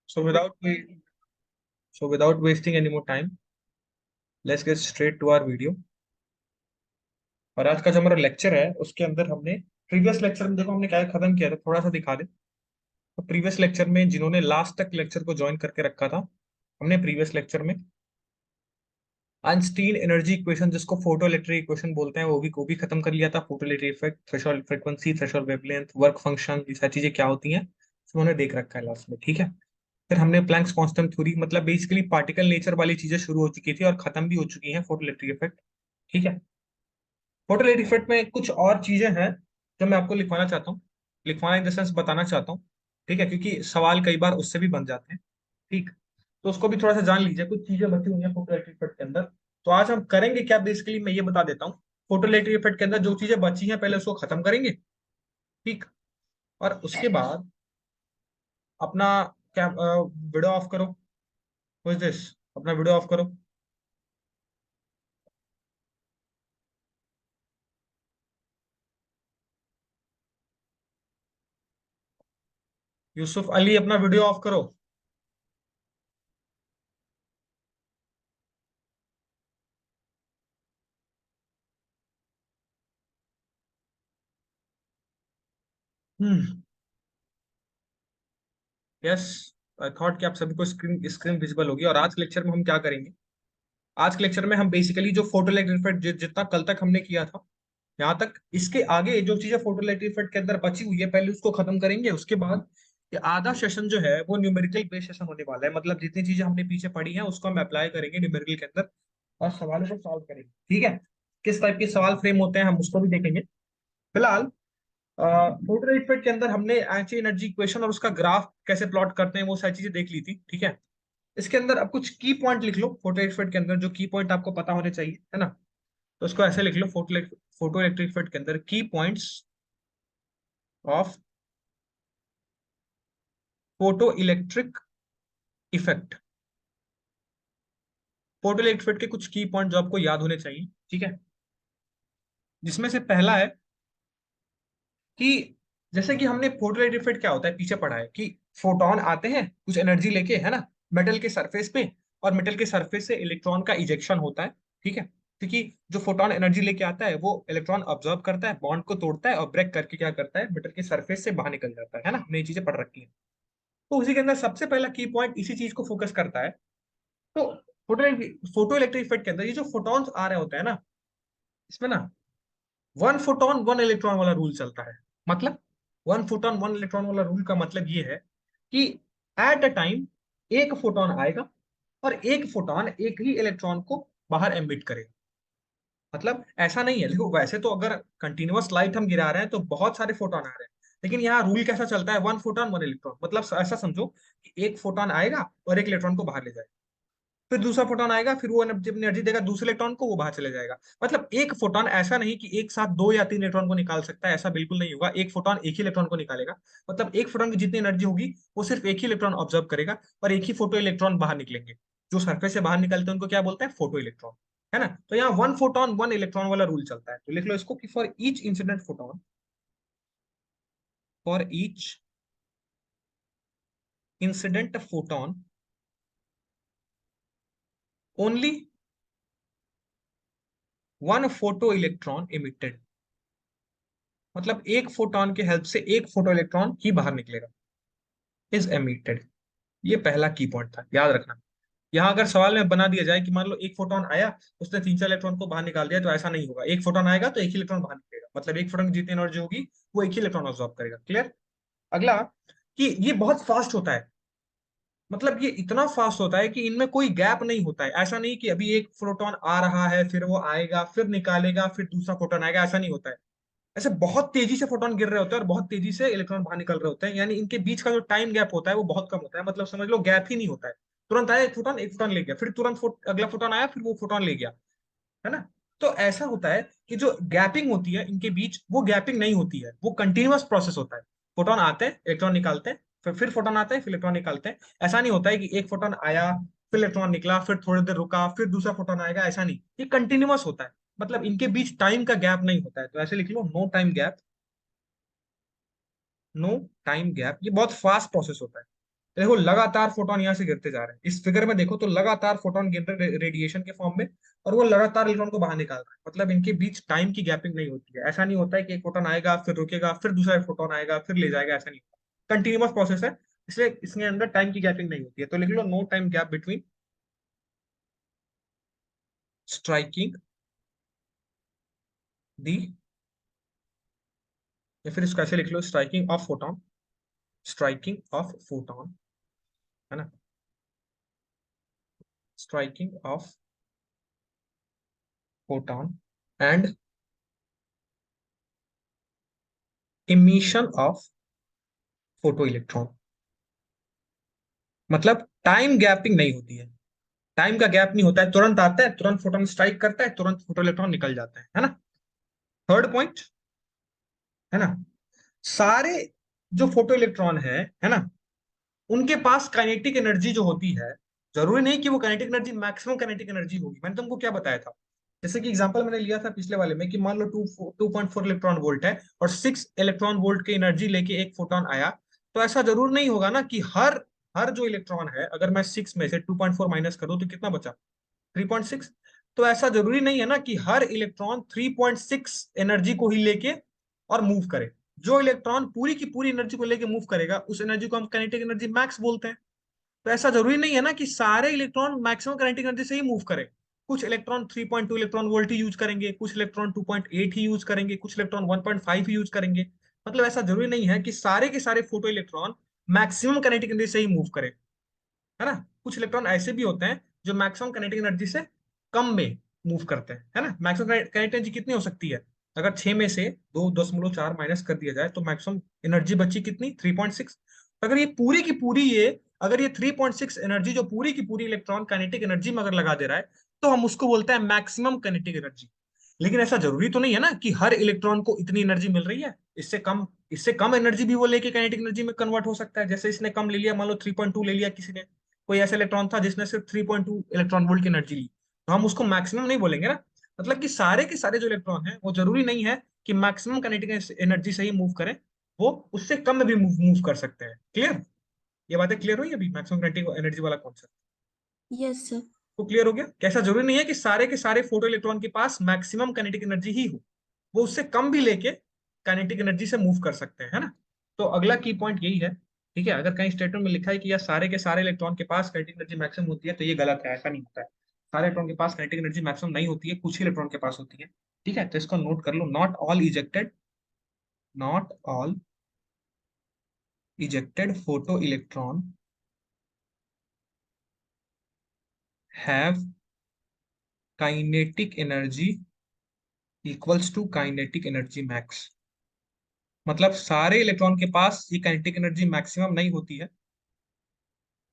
So without wa- so without wasting any more time, let's get straight to our video. और आज का जो हमारा लेक्चर है उसके अंदर हमने प्रीवियस लेक्चर में देखो हमने क्या खत्म किया था, थोड़ा सा दिखा दे। तो प्रीवियस लेक्चर में जिन्होंने लास्ट तक लेक्चर को ज्वाइन करके रखा था, हमने प्रीवियस लेक्चर में आइंस्टीन एनर्जी इक्वेशन, जिसको फोटो इलेक्ट्रिक इक्वेशन बोलते हैं, वो भी खत्म कर लिया था। Photo electric effect, threshold frequency, threshold wavelength, work function, ये सारी चीजें क्या होती हैं उन्होंने देख रखा है लास्ट में, ठीक है। फिर हमने प्लैंक्स कांस्टेंट थ्योरी, मतलब बेसिकली पार्टिकल नेचर वाली चीजें शुरू हो चुकी थी और खत्म भी हो चुकी हैं, फोटो इलेक्ट्रिक इफेक्ट, ठीक है। फोटो इलेक्ट्रिक इफेक्ट में कुछ और चीजें हैं जो मैं आपको लिखवाना चाहता हूँ, लिखवाना इन द सेंस बताना चाहता हूँ, ठीक है, क्योंकि सवाल कई बार उससे भी बन जाते हैं, ठीक। तो उसको भी थोड़ा सा जान लीजिए, कुछ चीजें बची हुई हैं फोटो इलेक्ट्रिक इफेक्ट के अंदर। तो आज हम करेंगे क्या, बेसिकली मैं ये बता देता हूँ। फोटो इलेक्ट्रिक इफेक्ट के अंदर जो चीजें बची हैं पहले उसको खत्म करेंगे, ठीक। और उसके बाद अपना क्या, वीडियो ऑफ करो, दिस, अपना वीडियो ऑफ करो। यूसुफ अली, अपना वीडियो ऑफ करो। हम्म। यस, आई थॉट कि आप सभी को स्क्रीन स्क्रीन विजिबल होगी। और आज के लेक्चर में हम क्या करेंगे, आज के लेक्चर में हम बेसिकली जो फोटो इलेक्ट्रिक इफेक्ट जितना कल तक हमने किया था, यहाँ तक इसके आगे जो चीजें फोटो इलेक्ट्रिक इफेक्ट के अंदर बची हुई है पहले उसको खत्म करेंगे। उसके बाद ये आधा सेशन जो है वो न्यूमेरिकल बेस्ड सेशन होने वाला है, मतलब जितनी चीजें हमने पीछे पढ़ी हैं उसको हम अप्लाई करेंगे न्यूमेरिकल के अंदर और सवालों को सॉल्व करेंगे, ठीक है। किस टाइप के सवाल फ्रेम होते हैं हम उसको भी देखेंगे। फिलहाल फोटो इफेक्ट के अंदर हमने एंटी एनर्जी इक्वेशन और उसका ग्राफ कैसे प्लॉट करते हैं वो सारी चीजें देख ली थी, ठीक है। इसके अंदर अब कुछ की पॉइंट लिख लो, फोटो इफेक्ट के अंदर जो की पॉइंट आपको पता होने चाहिए, है ना। तो उसको ऐसे लिख लो, फोटो इलेक्ट्रिक इफेक्ट के अंदर की points of photo electric effect. Photo electric effect के कुछ की पॉइंट जो आपको याद होने चाहिए, ठीक है। जिसमें से पहला है कि जैसे कि हमने फोटो इलेक्ट्रिक इफेक्ट क्या होता है पीछे पढ़ा है कि फोटोन आते हैं कुछ एनर्जी लेके, है ना, मेटल के सरफेस पे, और मेटल के सरफेस से इलेक्ट्रॉन का इजेक्शन होता है, ठीक है। क्योंकि जो फोटोन एनर्जी लेके आता है वो इलेक्ट्रॉन ऑब्जर्व करता है, बॉन्ड को तोड़ता है और ब्रेक करके क्या करता है, मेटल के सरफेस से बाहर निकल जाता है ना। हमने ये चीजें पढ़ रखी हैं। तो उसी के अंदर सबसे पहला की पॉइंट इसी चीज को फोकस करता है। तो फोटो इलेक्ट्रिक इफेक्ट के अंदर ये जो फोटॉन्स आ रहे होते हैं ना, इसमें ना वन फोटोन वन इलेक्ट्रॉन वाला रूल चलता है। मतलब वन फोटोन वन इलेक्ट्रॉन वाला रूल का मतलब ये है कि एट अ टाइम एक फोटोन आएगा और एक फोटोन एक ही इलेक्ट्रॉन को बाहर एमिट करेगा। मतलब ऐसा नहीं है, देखो वैसे तो अगर कंटिन्यूअस लाइट हम गिरा रहे हैं तो बहुत सारे फोटोन आ रहे हैं, लेकिन यहाँ रूल कैसा चलता है, वन फोटोन वन इलेक्ट्रॉन। मतलब ऐसा समझो कि एक फोटोन आएगा और एक इलेक्ट्रॉन को बाहर ले जाएगा, फिर दूसरा फोटोन आएगा, फिर वो जब एनर्जी देगा दूसरे इलेक्ट्रॉन को, वो बाहर चले जाएगा। मतलब एक फोटोन ऐसा नहीं कि एक साथ दो या तीन इलेक्ट्रॉन को निकाल सकता है, ऐसा बिल्कुल नहीं होगा। एक फोटोन एक ही इलेक्ट्रॉन को निकालेगा। मतलब एक फोटोन की जितनी एनर्जी होगी वो सिर्फ एक ही इलेक्ट्रॉन ऑब्जर्व करेगा और एक ही फोटो इलेक्ट्रॉन बाहर निकलेंगे। जो सरफेस से बाहर निकलते हैं उनको क्या बोलते हैं, फोटो इलेक्ट्रॉन, है ना। तो यहाँ वन फोटोन वन इलेक्ट्रॉन वाला रूल चलता है। तो लिख लो इसको कि for each incident photon, for each incident photon only one photo electron emitted. मतलब एक फोटोन के हेल्प से एक फोटो इलेक्ट्रॉन ही बाहर निकलेगा, इज एमिटेड। ये पहला की पॉइंट था, याद रखना। यहाँ अगर सवाल में बना दिया जाए कि मान लो एक फोटोन आया, उसने तीन चार इलेक्ट्रॉन को बाहर निकाल दिया, तो ऐसा नहीं होगा। एक फोटोन आएगा तो एक ही इलेक्ट्रॉन बाहर निकलेगा, मतलब एक फोटोन की जितनी एनर्जी होगी वो एक ही इलेक्ट्रॉन ऑब्जॉर्ब करेगा। क्लियर। अगला कि ये बहुत फास्ट होता है, मतलब ये इतना फास्ट होता है कि इनमें कोई गैप नहीं होता है। ऐसा नहीं कि अभी एक फोटोन आ रहा है फिर वो आएगा फिर निकालेगा फिर दूसरा फोटोन आएगा, ऐसा नहीं होता है। ऐसे बहुत तेजी से फोटोन गिर रहे होते हैं और बहुत तेजी से इलेक्ट्रॉन बाहर निकल रहे होते हैं, यानी इनके बीच का जो टाइम गैप होता है वो बहुत कम होता है। मतलब समझ लो गैप ही नहीं होता है। तुरंत आया एक फोटोन ले गया, फिर तुरंत अगला फोटोन आया फिर वो फोटोन ले गया, है ना। तो ऐसा होता है कि जो गैपिंग होती है इनके बीच वो गैपिंग नहीं होती है, वो कंटिन्यूअस प्रोसेस होता है। फोटोन आते हैं इलेक्ट्रॉन निकालते हैं, फिर फोटोन आते हैं फिर इलेक्ट्रॉन निकालते हैं। ऐसा नहीं होता है कि एक फोटोन आया फिर इलेक्ट्रॉन निकला फिर थोड़ी देर रुका फिर दूसरा फोटोन आएगा, ऐसा नहीं। ये कंटिन्यूअस होता है, मतलब इनके बीच टाइम का गैप नहीं होता है। तो ऐसे लिख लो, no time gap, no time gap. ये बहुत फास्ट प्रोसेस होता है। देखो लगातार फोटोन यहाँ से गिरते जा रहे हैं, इस फिगर में देखो तो लगातार फोटोन गिर रहे रेडिएशन के फॉर्म में, और वो लगातार इलेक्ट्रॉन को बाहर निकाल रहा है। मतलब इनके बीच टाइम की गैपिंग नहीं होती है। ऐसा नहीं होता है कि एक फोटोन आएगा फिर रुकेगा फिर दूसरा फोटोन आएगा फिर ले जाएगा, ऐसा नहीं होता, कंटिन्यूअस प्रोसेस है। इसलिए इसके अंदर टाइम की गैपिंग नहीं होती है। तो लिख लो no time gap between striking the, या फिर इसको ऐसे लिख लो striking of photon, striking of photon, है ना, striking of photon and emission of photo electron. मतलब टाइम गैपिंग नहीं होती है, टाइम का गैप नहीं होता है, तुरंत आता है, तुरंत फोटोन स्ट्राइक करता है, तुरंत फोटो इलेक्ट्रॉन निकल जाता है ना। थर्ड पॉइंट, है ना, सारे जो फोटो इलेक्ट्रॉन है ना, उनके पास काइनेटिक एनर्जी जो होती है, जरूरी नहीं कि वो kinetic energy maximum kinetic energy होगी। मैंने तुमको क्या बताया था, जैसे कि एग्जांपल मैंने लिया था पिछले वाले में कि मान लो 2.4 इलेक्ट्रॉन वोल्ट है और 6 इलेक्ट्रॉन वोल्ट की एनर्जी लेके एक फोटोन आया। तो ऐसा जरूर नहीं होगा ना कि हर हर जो इलेक्ट्रॉन है, अगर मैं 6 में से 2.4 माइनस करूं तो कितना बचा, 3.6। तो ऐसा जरूरी नहीं है ना कि हर इलेक्ट्रॉन 3.6 एनर्जी को ही लेके और मूव करे। जो इलेक्ट्रॉन पूरी की पूरी एनर्जी को लेके मूव करेगा उस एनर्जी को हम काइनेटिक एनर्जी मैक्स बोलते हैं। तो ऐसा जरूरी नहीं है ना कि सारे इलेक्ट्रॉन मैक्सिमम काइनेटिक एनर्जी से ही मूव करें। कुछ इलेक्ट्रॉन 3.2 इलेक्ट्रॉन वोल्ट ही यूज करेंगे, कुछ इलेक्ट्रॉन 2.8 ही यूज करेंगे, कुछ इलेक्ट्रॉन 1.5 ही यूज करेंगे। मतलब ऐसा जरूरी नहीं है कि सारे के सारे photo electron maximum kinetic energy से ही मूव करें, है ना। कुछ इलेक्ट्रॉन ऐसे भी होते हैं जो मैक्सिमम काइनेटिक एनर्जी से कम में मूव करते हैं, है ना। मैक्सिमम काइनेटिक एनर्जी कितनी हो सकती है, अगर 6 में से 2.4 माइनस कर दिया जाए तो मैक्सिमम एनर्जी बची कितनी, 3.6। अगर ये पूरी की पूरी ये अगर ये 3.6 एनर्जी जो पूरी की पूरी इलेक्ट्रॉन काइनेटिक एनर्जी में अगर लगा दे रहा है तो हम उसको बोलते हैं मैक्सिमम काइनेटिक एनर्जी। लेकिन ऐसा जरूरी तो नहीं है ना कि हर इलेक्ट्रॉन को इतनी एनर्जी मिल रही है। इससे कम एनर्जी भी वो लेके काइनेटिक एनर्जी में कन्वर्ट हो सकता है। जैसे इसने कम ले लिया, मान लो 3.2 ले लिया किसी ने, कोई ऐसा इलेक्ट्रॉन था जिसने सिर्फ 3.2 इलेक्ट्रॉन वोल्ट की एनर्जी ली, तो हम उसको मैक्सिमम नहीं बोलेंगे ना। मतलब कि सारे के सारे जो इलेक्ट्रॉन हैं वो जरूरी नहीं है कि मैक्सिमम काइनेटिक एनर्जी से ही मूव करें, वो उससे कम में भी मूव कर सकते हैं। क्लियर, ये बातें क्लियर हुई अभी मैक्सिमम काइनेटिक एनर्जी वाला कॉन्सेप्ट यस सर। तो क्लियर हो गया। कैसा जरूरी नहीं है कि सारे के सारे फोटो इलेक्ट्रॉन के पास मैक्सिमम काइनेटिक एनर्जी ही हो, वो उससे कम भी लेके काइनेटिक एनर्जी से मूव कर सकते हैं, है ना। तो अगला की पॉइंट यही है, ठीक है। अगर कहीं स्टेटमेंट में लिखा है कि यार सारे के सारे इलेक्ट्रॉन के पास काइनेटिक एनर्जी मैक्सिमम होती है तो ये गलत है, ऐसा नहीं होता है। सारे इलेक्ट्रॉन के पास काइनेटिक एनर्जी मैक्सिमम नहीं होती है, कुछ ही इलेक्ट्रॉन के पास होती है, ठीक है। तो इसको नोट कर लो, not all ejected photo electron have kinetic energy equals to kinetic energy max. मतलब सारे इलेक्ट्रॉन के पास ये काइनेटिक एनर्जी मैक्सिमम नहीं होती है।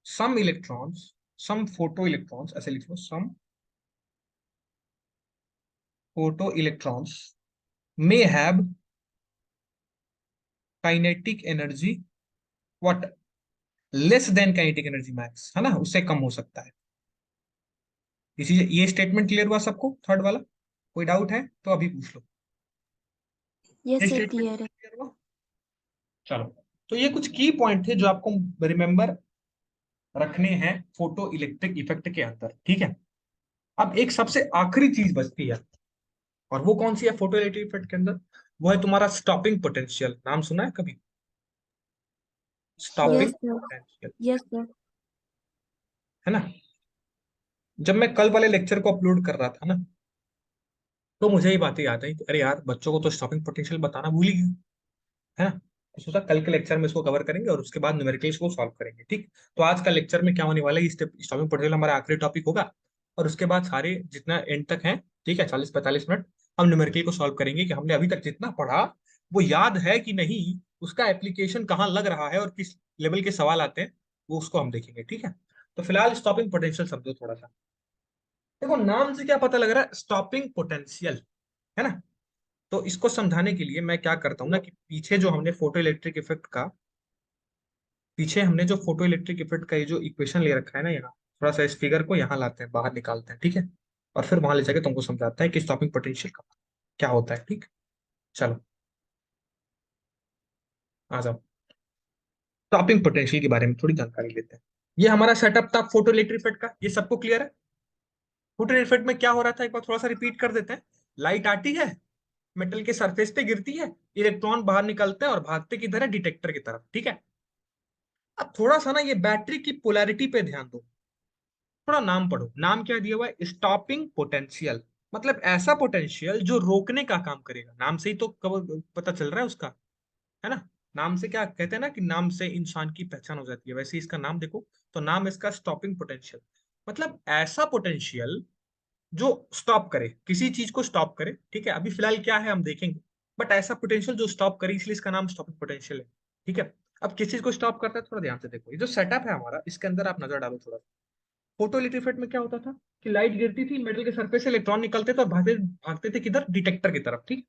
Some electrons, some photo electrons, ऐसे लिख लो, some photo electrons may have kinetic energy what, less than kinetic energy max, है ना, उससे कम हो सकता है। इसी ये स्टेटमेंट क्लियर हुआ सबको, थर्ड वाला? कोई डाउट है तो अभी पूछ लो। ये यस सर स्टेटमेंट क्लियर है। क्लियर हुआ? चलो, तो ये कुछ की पॉइंट थे जो आपको रिमेंबर रखने हैं फोटो इलेक्ट्रिक इफेक्ट के अंदर, ठीक है। अब एक सबसे आखिरी चीज बचती है, और वो कौन सी है फोटो इलेक्ट्रिक इफेक्ट के अंदर, वो है तुम्हारा स्टॉपिंग पोटेंशियल। नाम सुना है कभी, yes stopping sir. Potential, yes sir. है ना। जब मैं कल वाले लेक्चर को अपलोड कर रहा था ना, तो मुझे ये बातें याद आई कि अरे यार बच्चों को तो स्टॉपिंग पोटेंशियल बताना भूल ही गया, है ना। तो सोचा कल के लेक्चर में इसको कवर करेंगे और उसके बाद न्यूमेरिकल्स को सॉल्व करेंगे, ठीक। तो आज का लेक्चर में क्या होने वाला है, स्टॉपिंग पोटेंशियल हमारा आखिरी टॉपिक होगा, और उसके बाद सारे जितना एंड तक है, ठीक है, 40-45 मिनट हम न्यूमेरिकल को सॉल्व करेंगे कि हमने अभी तक जितना पढ़ा वो याद है कि नहीं, उसका एप्लीकेशन कहाँ लग रहा है और किस लेवल के सवाल आते हैं, वो उसको हम देखेंगे, ठीक है। तो फिलहाल स्टॉपिंग पोटेंशियल समझो थोड़ा सा। देखो नाम से क्या पता लग रहा है, स्टॉपिंग पोटेंशियल, है ना। तो इसको समझाने के लिए मैं क्या करता हूँ ना कि पीछे हमने जो फोटो इलेक्ट्रिक इफेक्ट का ये जो इक्वेशन ले रखा है ना यहाँ, थोड़ा सा इस फिगर को यहाँ लाते हैं, बाहर निकालते हैं, ठीक है। और फिर वहां ले जाके तुमको समझाता है कि स्टॉपिंग पोटेंशियल का क्या होता है, ठीक। चलो आ जाओ। स्टॉपिंग पोटेंशियल के बारे में थोड़ी जानकारी लेते हैं। ये हमारा सेटअप था फोटो इलेक्ट्रिक इफेक्ट का, ये सबको क्लियर है। फोटो इलेक्ट्रिक इफेक्ट में क्या हो रहा था, एक बार थोड़ा सा रिपीट कर देते हैं। लाइट आती है, मेटल के सरफेस पे गिरती है, इलेक्ट्रॉन बाहर निकलते हैं और भागते किधर है, डिटेक्टर की तरफ, ठीक है। अब थोड़ा सा ना ये बैटरी की पोलैरिटी पे ध्यान दो, थोड़ा नाम पढ़ो। नाम क्या दिया हुआ है, स्टॉपिंग पोटेंशियल। मतलब ऐसा पोटेंशियल जो रोकने का काम करेगा, नाम से ही तो पता चल रहा है उसका, है ना। नाम से क्या कहते हैं ना, कि नाम से इंसान की पहचान हो जाती है, वैसे ही इसका नाम देखो, तो नाम इसका स्टॉपिंग पोटेंशियल। मतलब ऐसा पोटेंशियल जो स्टॉप करे, किसी चीज को स्टॉप करे, ठीक है। अभी फिलहाल क्या है हम देखेंगे, बट ऐसा पोटेंशियल जो स्टॉप करे, इसलिए इसका नाम स्टॉपिंग पोटेंशियल है, ठीक है। अब किस चीज को स्टॉप करता है, थोड़ा ध्यान से देखो। ये जो सेटअप है हमारा, इसके अंदर आप नजर डालो थोड़ा। फोटो इलेक्ट्रिक में क्या होता था कि लाइट गिरती थी, मेटल के सरफेस से इलेक्ट्रॉन निकलते थे और भागते भागते थे किधर, डिटेक्टर की तरफ, ठीक।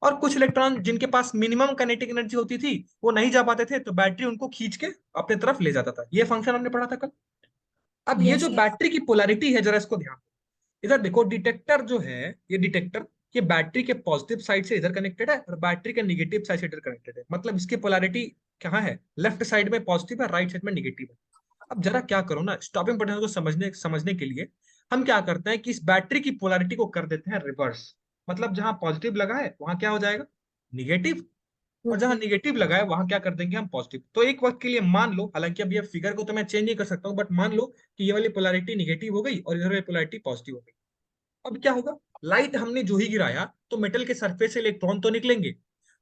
और कुछ इलेक्ट्रॉन जिनके पास मिनिमम काइनेटिक एनर्जी होती थी, वो नहीं जा पाते थे, तो बैटरी उनको खींच के अपने तरफ ले जाता था। ये फंक्शन हमने पढ़ा था कल। अब ये जो यस बैटरी की पोलैरिटी है, जरा इसको ध्यान, इधर देखो। डिटेक्टर जो है, ये डिटेक्टर, ये बैटरी के पॉजिटिव साइड से इधर कनेक्टेड है और बैटरी के निगेटिव साइड से इधर कनेक्टेड है। मतलब इसकी पोलैरिटी कहाँ है, लेफ्ट साइड में पॉजिटिव है, राइट साइड में निगेटिव है। अब जरा क्या करो ना, स्टॉपिंग पोटेंशियल को समझने समझने के लिए हम क्या करते हैं कि इस बैटरी की पोलैरिटी को कर देते हैं रिवर्स। मतलब जहां पॉजिटिव लगा है वहां क्या हो जाएगा, निगेटिव। और जहां निगेटिव लगा है वहां क्या कर देंगे हम, पॉजिटिव। तो एक वक्त के लिए मान लो, हालांकि अब ये फिगर को तो मैं चेंज नहीं कर सकता हूँ, बट मान लो कि ये वाली पोलैरिटी निगेटिव हो गई और इधर वाली पोलैरिटी पॉजिटिव हो गई। अब क्या होगा, लाइट हमने जो ही गिराया तो मेटल के सरफेस से इलेक्ट्रॉन तो निकलेंगे,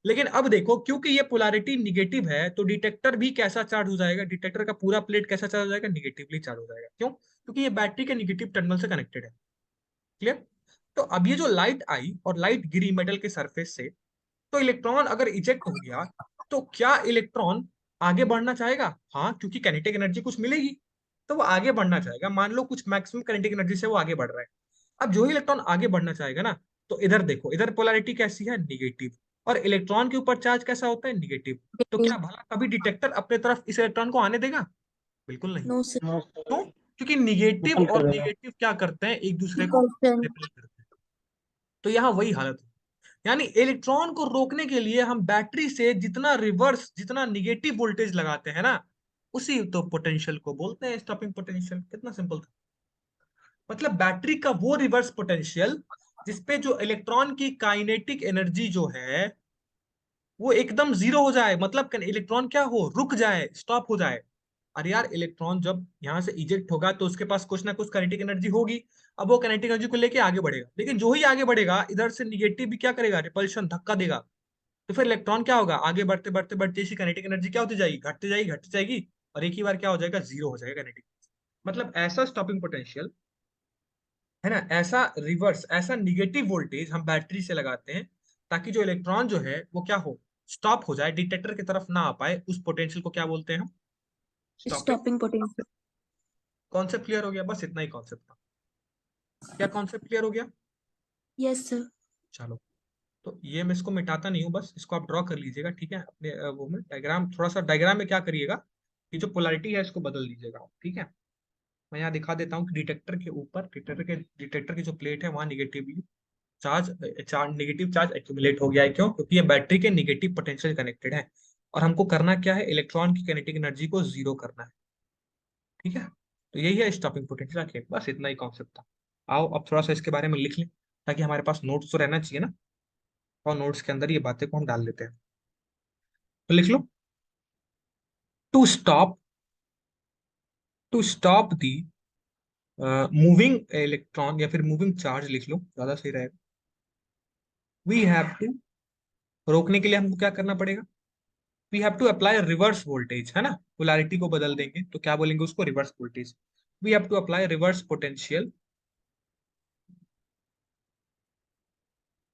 लेकिन अब देखो, क्योंकि ये पोलैरिटी निगेटिव है, तो डिटेक्टर भी कैसा चार्ज हो जाएगा, डिटेक्टर का पूरा प्लेट कैसा चार्ज हो जाएगा, निगेटिवली चार्ज हो जाएगा। क्यों, क्योंकि ये बैटरी के निगेटिव टर्मिनल से कनेक्टेड है। क्लियर। तो अब ये जो लाइट आई और लाइट गिरी मेटल के सरफेस से, तो इलेक्ट्रॉन अगर इजेक्ट हो गया, तो क्या इलेक्ट्रॉन आगे बढ़ना चाहेगा, हाँ, क्योंकि काइनेटिक एनर्जी कुछ मिलेगी, तो वो आगे बढ़ना चाहेगा। मान लो कुछ मैक्सिमम काइनेटिक एनर्जी से वो आगे बढ़ रहा है। अब जो ही इलेक्ट्रॉन आगे बढ़ना चाहेगा ना, तो इधर देखो, इधर पोलैरिटी कैसी है, निगेटिव। और इलेक्ट्रॉन के ऊपर चार्ज कैसा होता है, निगेटिव। तो क्या भला कभी डिटेक्टर अपने तरफ इस इलेक्ट्रॉन को आने देगा, बिल्कुल नहीं। No sir. तो क्योंकि निगेटिव और नेगेटिव क्या करते हैं, एक दूसरे को इक्वेशन। रिपेल करते हैं। तो यहाँ वही हालत है। यानी इलेक्ट्रॉन को रोकने के लिए हम बैटरी से जितना रिवर्स, जितना निगेटिव वोल्टेज लगाते हैं ना, उसी तो पोटेंशियल को बोलते हैं स्टॉपिंग पोटेंशियल। कितना सिंपल था। मतलब बैटरी का वो रिवर्स पोटेंशियल जिसपे जो इलेक्ट्रॉन की काइनेटिक एनर्जी जो है वो एकदम जीरो हो जाए, मतलब इलेक्ट्रॉन क्या हो, रुक जाए, स्टॉप हो जाए। अरे यार, इलेक्ट्रॉन जब यहाँ से इजेक्ट होगा तो उसके पास कुछ ना कुछ काइनेटिक एनर्जी होगी। अब वो काइनेटिक एनर्जी को लेके आगे बढ़ेगा, लेकिन जो ही आगे बढ़ेगा इधर से निगेटिव भी क्या करेगा, रिपल्शन, धक्का देगा। तो फिर इलेक्ट्रॉन क्या होगा, आगे बढ़ते बढ़ते बढ़ते इसी काइनेटिक एनर्जी क्या होती जाएगी, घटती जाएगी, घटती जाएगी, और एक ही बार क्या हो जाएगा, जीरो हो जाएगा काइनेटिक। मतलब ऐसा स्टॉपिंग पोटेंशियल, है ना, ऐसा रिवर्स, ऐसा निगेटिव वोल्टेज हम बैटरी से लगाते हैं, ताकि जो इलेक्ट्रॉन जो है वो क्या हो, स्टॉप हो जाए, डिटेक्टर की तरफ ना आ पाए। उस पोटेंशियल को क्या बोलते हैं हम, stopping. Stopping potential. Concept clear हो गया, बस इतना ही कॉन्सेप्ट था। क्या कॉन्सेप्ट क्लियर हो गया, यस सर। चलो। तो ये मैं इसको मिटाता नहीं हूँ, बस इसको आप ड्रॉ कर लीजिएगा, ठीक है, अपने वो में डायग्राम, थोड़ा सा डायग्राम में क्या करिएगा कि जो पोलैरिटी है इसको बदल दीजिएगा आप, ठीक है। मैं यहाँ दिखा देता हूँ कि डिटेक्टर के ऊपर, डिटेक्टर की जो प्लेट है वहां negatively charge, negative charge accumulate हो गया है। क्यों, क्योंकि ये बैटरी के निगेटिव पोटेंशियल कनेक्टेड है। और हमको करना क्या है, इलेक्ट्रॉन की काइनेटिक एनर्जी को जीरो करना है, ठीक है। तो यही है स्टॉपिंग पोटेंशियल के, बस इतना ही कॉन्सेप्ट था। आओ अब थोड़ा सा इसके बारे में लिख लें, ताकि हमारे पास नोट्स तो रहना चाहिए ना, और नोट्स के अंदर ये बातें को हम डाल देते हैं। तो लिख लो, to stop, to stop the moving electron, या फिर मूविंग चार्ज लिख लो, ज्यादा सही रहेगा। वी हैव टू, रोकने के लिए हमको क्या करना पड़ेगा, we have to apply reverse voltage, है ना। पोलैरिटी को बदल देंगे तो क्या बोलेंगे उसको, reverse voltage. We have to apply reverse potential,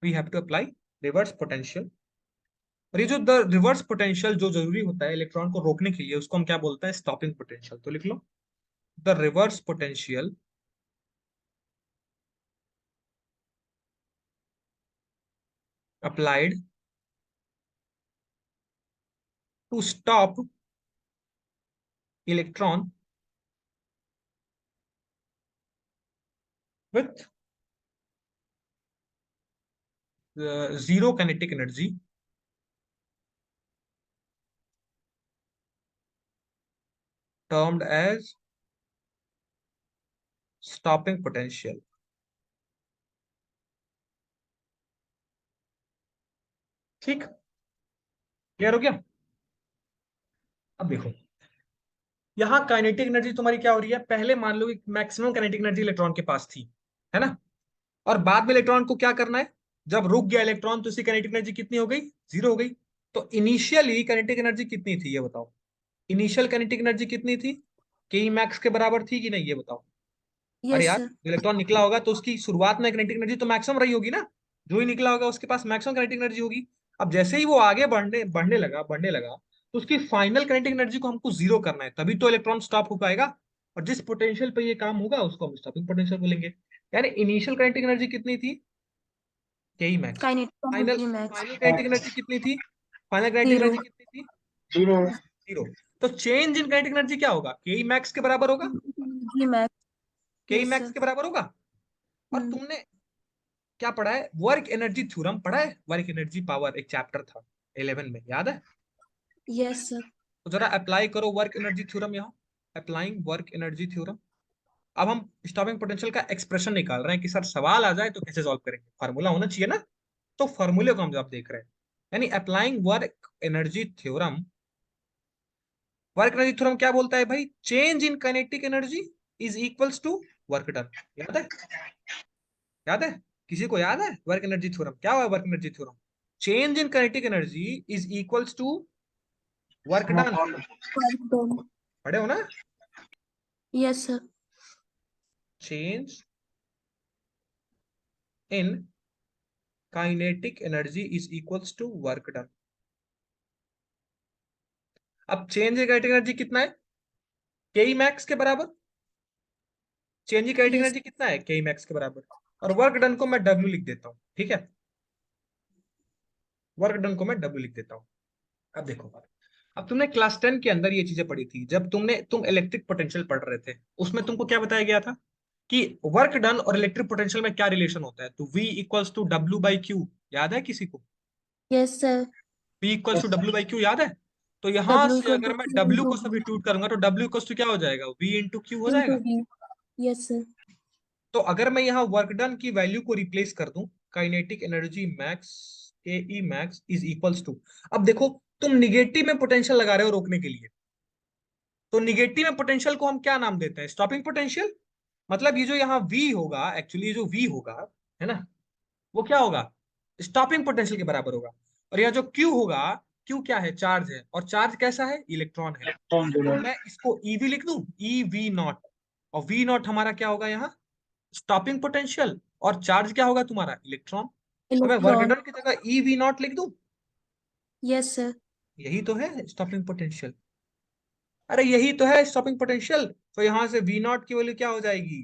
we have to apply reverse potential. और ये जो द रिवर्स पोटेंशियल जो जरूरी होता है इलेक्ट्रॉन को रोकने के लिए, उसको हम क्या बोलते हैं, स्टॉपिंग पोटेंशियल। तो लिख लो, the reverse potential applied to stop electron with zero kinetic energy termed as stopping potential. ठीक, क्लियर हो गया? अब देखो, यहाँ काइनेटिक एनर्जी तुम्हारी क्या हो रही है, पहले मान लो कि मैक्सिमम काइनेटिक एनर्जी इलेक्ट्रॉन के पास थी, है ना? और बाद में इलेक्ट्रॉन को क्या करना है, जब रुक गया इलेक्ट्रॉन तो उसकी काइनेटिक एनर्जी कितनी हो गई, जीरो हो गई। तो इनिशियली काइनेटिक एनर्जी कितनी थी ये बताओ, इनिशियल काइनेटिक एनर्जी कितनी थी, के मैक्स के बराबर थी कि नहीं ये बताओ। अरे यस यार, सर। इलेक्ट्रॉन निकला होगा तो उसकी शुरुआत में काइनेटिक एनर्जी तो मैक्सिमम रही होगी ना, जो ही निकला होगा उसके पास मैक्सिमम काइनेटिक एनर्जी होगी। अब जैसे ही वो आगे बढ़ने लगा तो उसकी फाइनल काइनेटिक एनर्जी को हमको जीरो करना है, तभी तो इलेक्ट्रॉन स्टॉप हो पाएगा। और जिस पोटेंशियल पे ये काम होगा उसको हम स्टॉपिंग पोटेंशियल बोलेंगे। यानी इनिशियल काइनेटिक एनर्जी कितनी थी, K E max. Kinetic final energy max final kinetic energy कितनी थी, फाइनल काइनेटिक जीरो। एनर्जी कितनी थी, जीरो। तो चेंज इन काइनेटिक एनर्जी क्या होगा, के ई मैक्स के बराबर होगा, एनर्जी मैक्स। के ई यस मैक्स सर। के बराबर होगा। और तुमने क्या पढ़ा है, वर्क एनर्जी थ्योरम पढ़ा है, वर्क एनर्जी पावर एक चैप्टर था 11 में, याद है? Yes sir. तो जरा अप्लाई करो वर्क एनर्जी थ्योरम यहाँ, अप्लाइंग वर्क एनर्जी थ्योरम। अब हम स्टॉपिंग पोटेंशियल का एक्सप्रेशन निकाल रहे हैं कि सर सवाल आ जाए तो कैसे सॉल्व करेंगे, फार्मूला होना चाहिए ना, तो फार्मूले को हम जब देख रहे हैं। यानी applying work energy theorem, work energy theorem क्या बोलता है भाई, change in kinetic energy is equals to work done. याद है, याद है? किसी को याद है वर्क एनर्जी थ्योरम क्या हुआ, work energy theorem, change in kinetic energy is equals to work done. Work done. पढ़े हो ना? Yes sir. Change in kinetic energy is equals to work done. अब चेंज इन काइनेटिक एनर्जी कितना है, K E max के बराबर। Change in kinetic yes. Energy कितना है, के ई मैक्स के बराबर। और वर्क डन को मैं डब्ल्यू लिख देता हूँ, ठीक है? वर्क डन को मैं डब्ल्यू लिख देता हूँ। अब देखो, अब तुमने क्लास 10 के अंदर ये चीजें पढ़ी थी, जब तुम इलेक्ट्रिक पोटेंशियल पढ़ रहे थे, उसमें तुमको क्या बताया गया था कि वर्क डन और इलेक्ट्रिक पोटेंशियल में क्या रिलेशन होता है, तो V equals to W by Q. याद है किसी को? Yes sir. V equals to W by Q, याद है? तो यहां डब्ल्यू से इक्वल अगर टू मैं क्यू W इंटू को वी। सब्स्टिट्यूट करूंगा तो W इक्वल्स टू क्या हो जाएगा, V इंटू क्यू हो इंटू जाएगा। वी। Yes sir. तो अगर मैं यहाँ वर्क डन की वैल्यू को रिप्लेस कर दूं, काइनेटिक एनर्जी मैक्स के E max is equals to, अब देखो तुम निगेटिव में पोटेंशियल लगा रहे हो रोकने के लिए, तो निगेटिव में पोटेंशियल को हम क्या नाम देते हैं, स्टॉपिंग पोटेंशियल। मतलब ये जो यहाँ V होगा, एक्चुअली जो V होगा, है ना, वो क्या होगा, स्टॉपिंग पोटेंशियल के बराबर होगा। और यह जो Q होगा, Q क्या है, चार्ज है, और चार्ज कैसा है, इलेक्ट्रॉन है। तो मैं इसको EV लिख दूं, ई वी नॉट। और V नॉट हमारा क्या होगा यहाँ, स्टॉपिंग पोटेंशियल। और चार्ज क्या होगा तुम्हारा, इलेक्ट्रॉन। तो मैं वर्क इलेक्ट्रॉन। डन की जगह ई वी नॉट लिख दूं, यस सर। यही तो है स्टॉपिंग पोटेंशियल। अरे यही तो है स्टॉपिंग पोटेंशियल। तो यहां से वी नॉट की वैल्यू क्या हो जाएगी,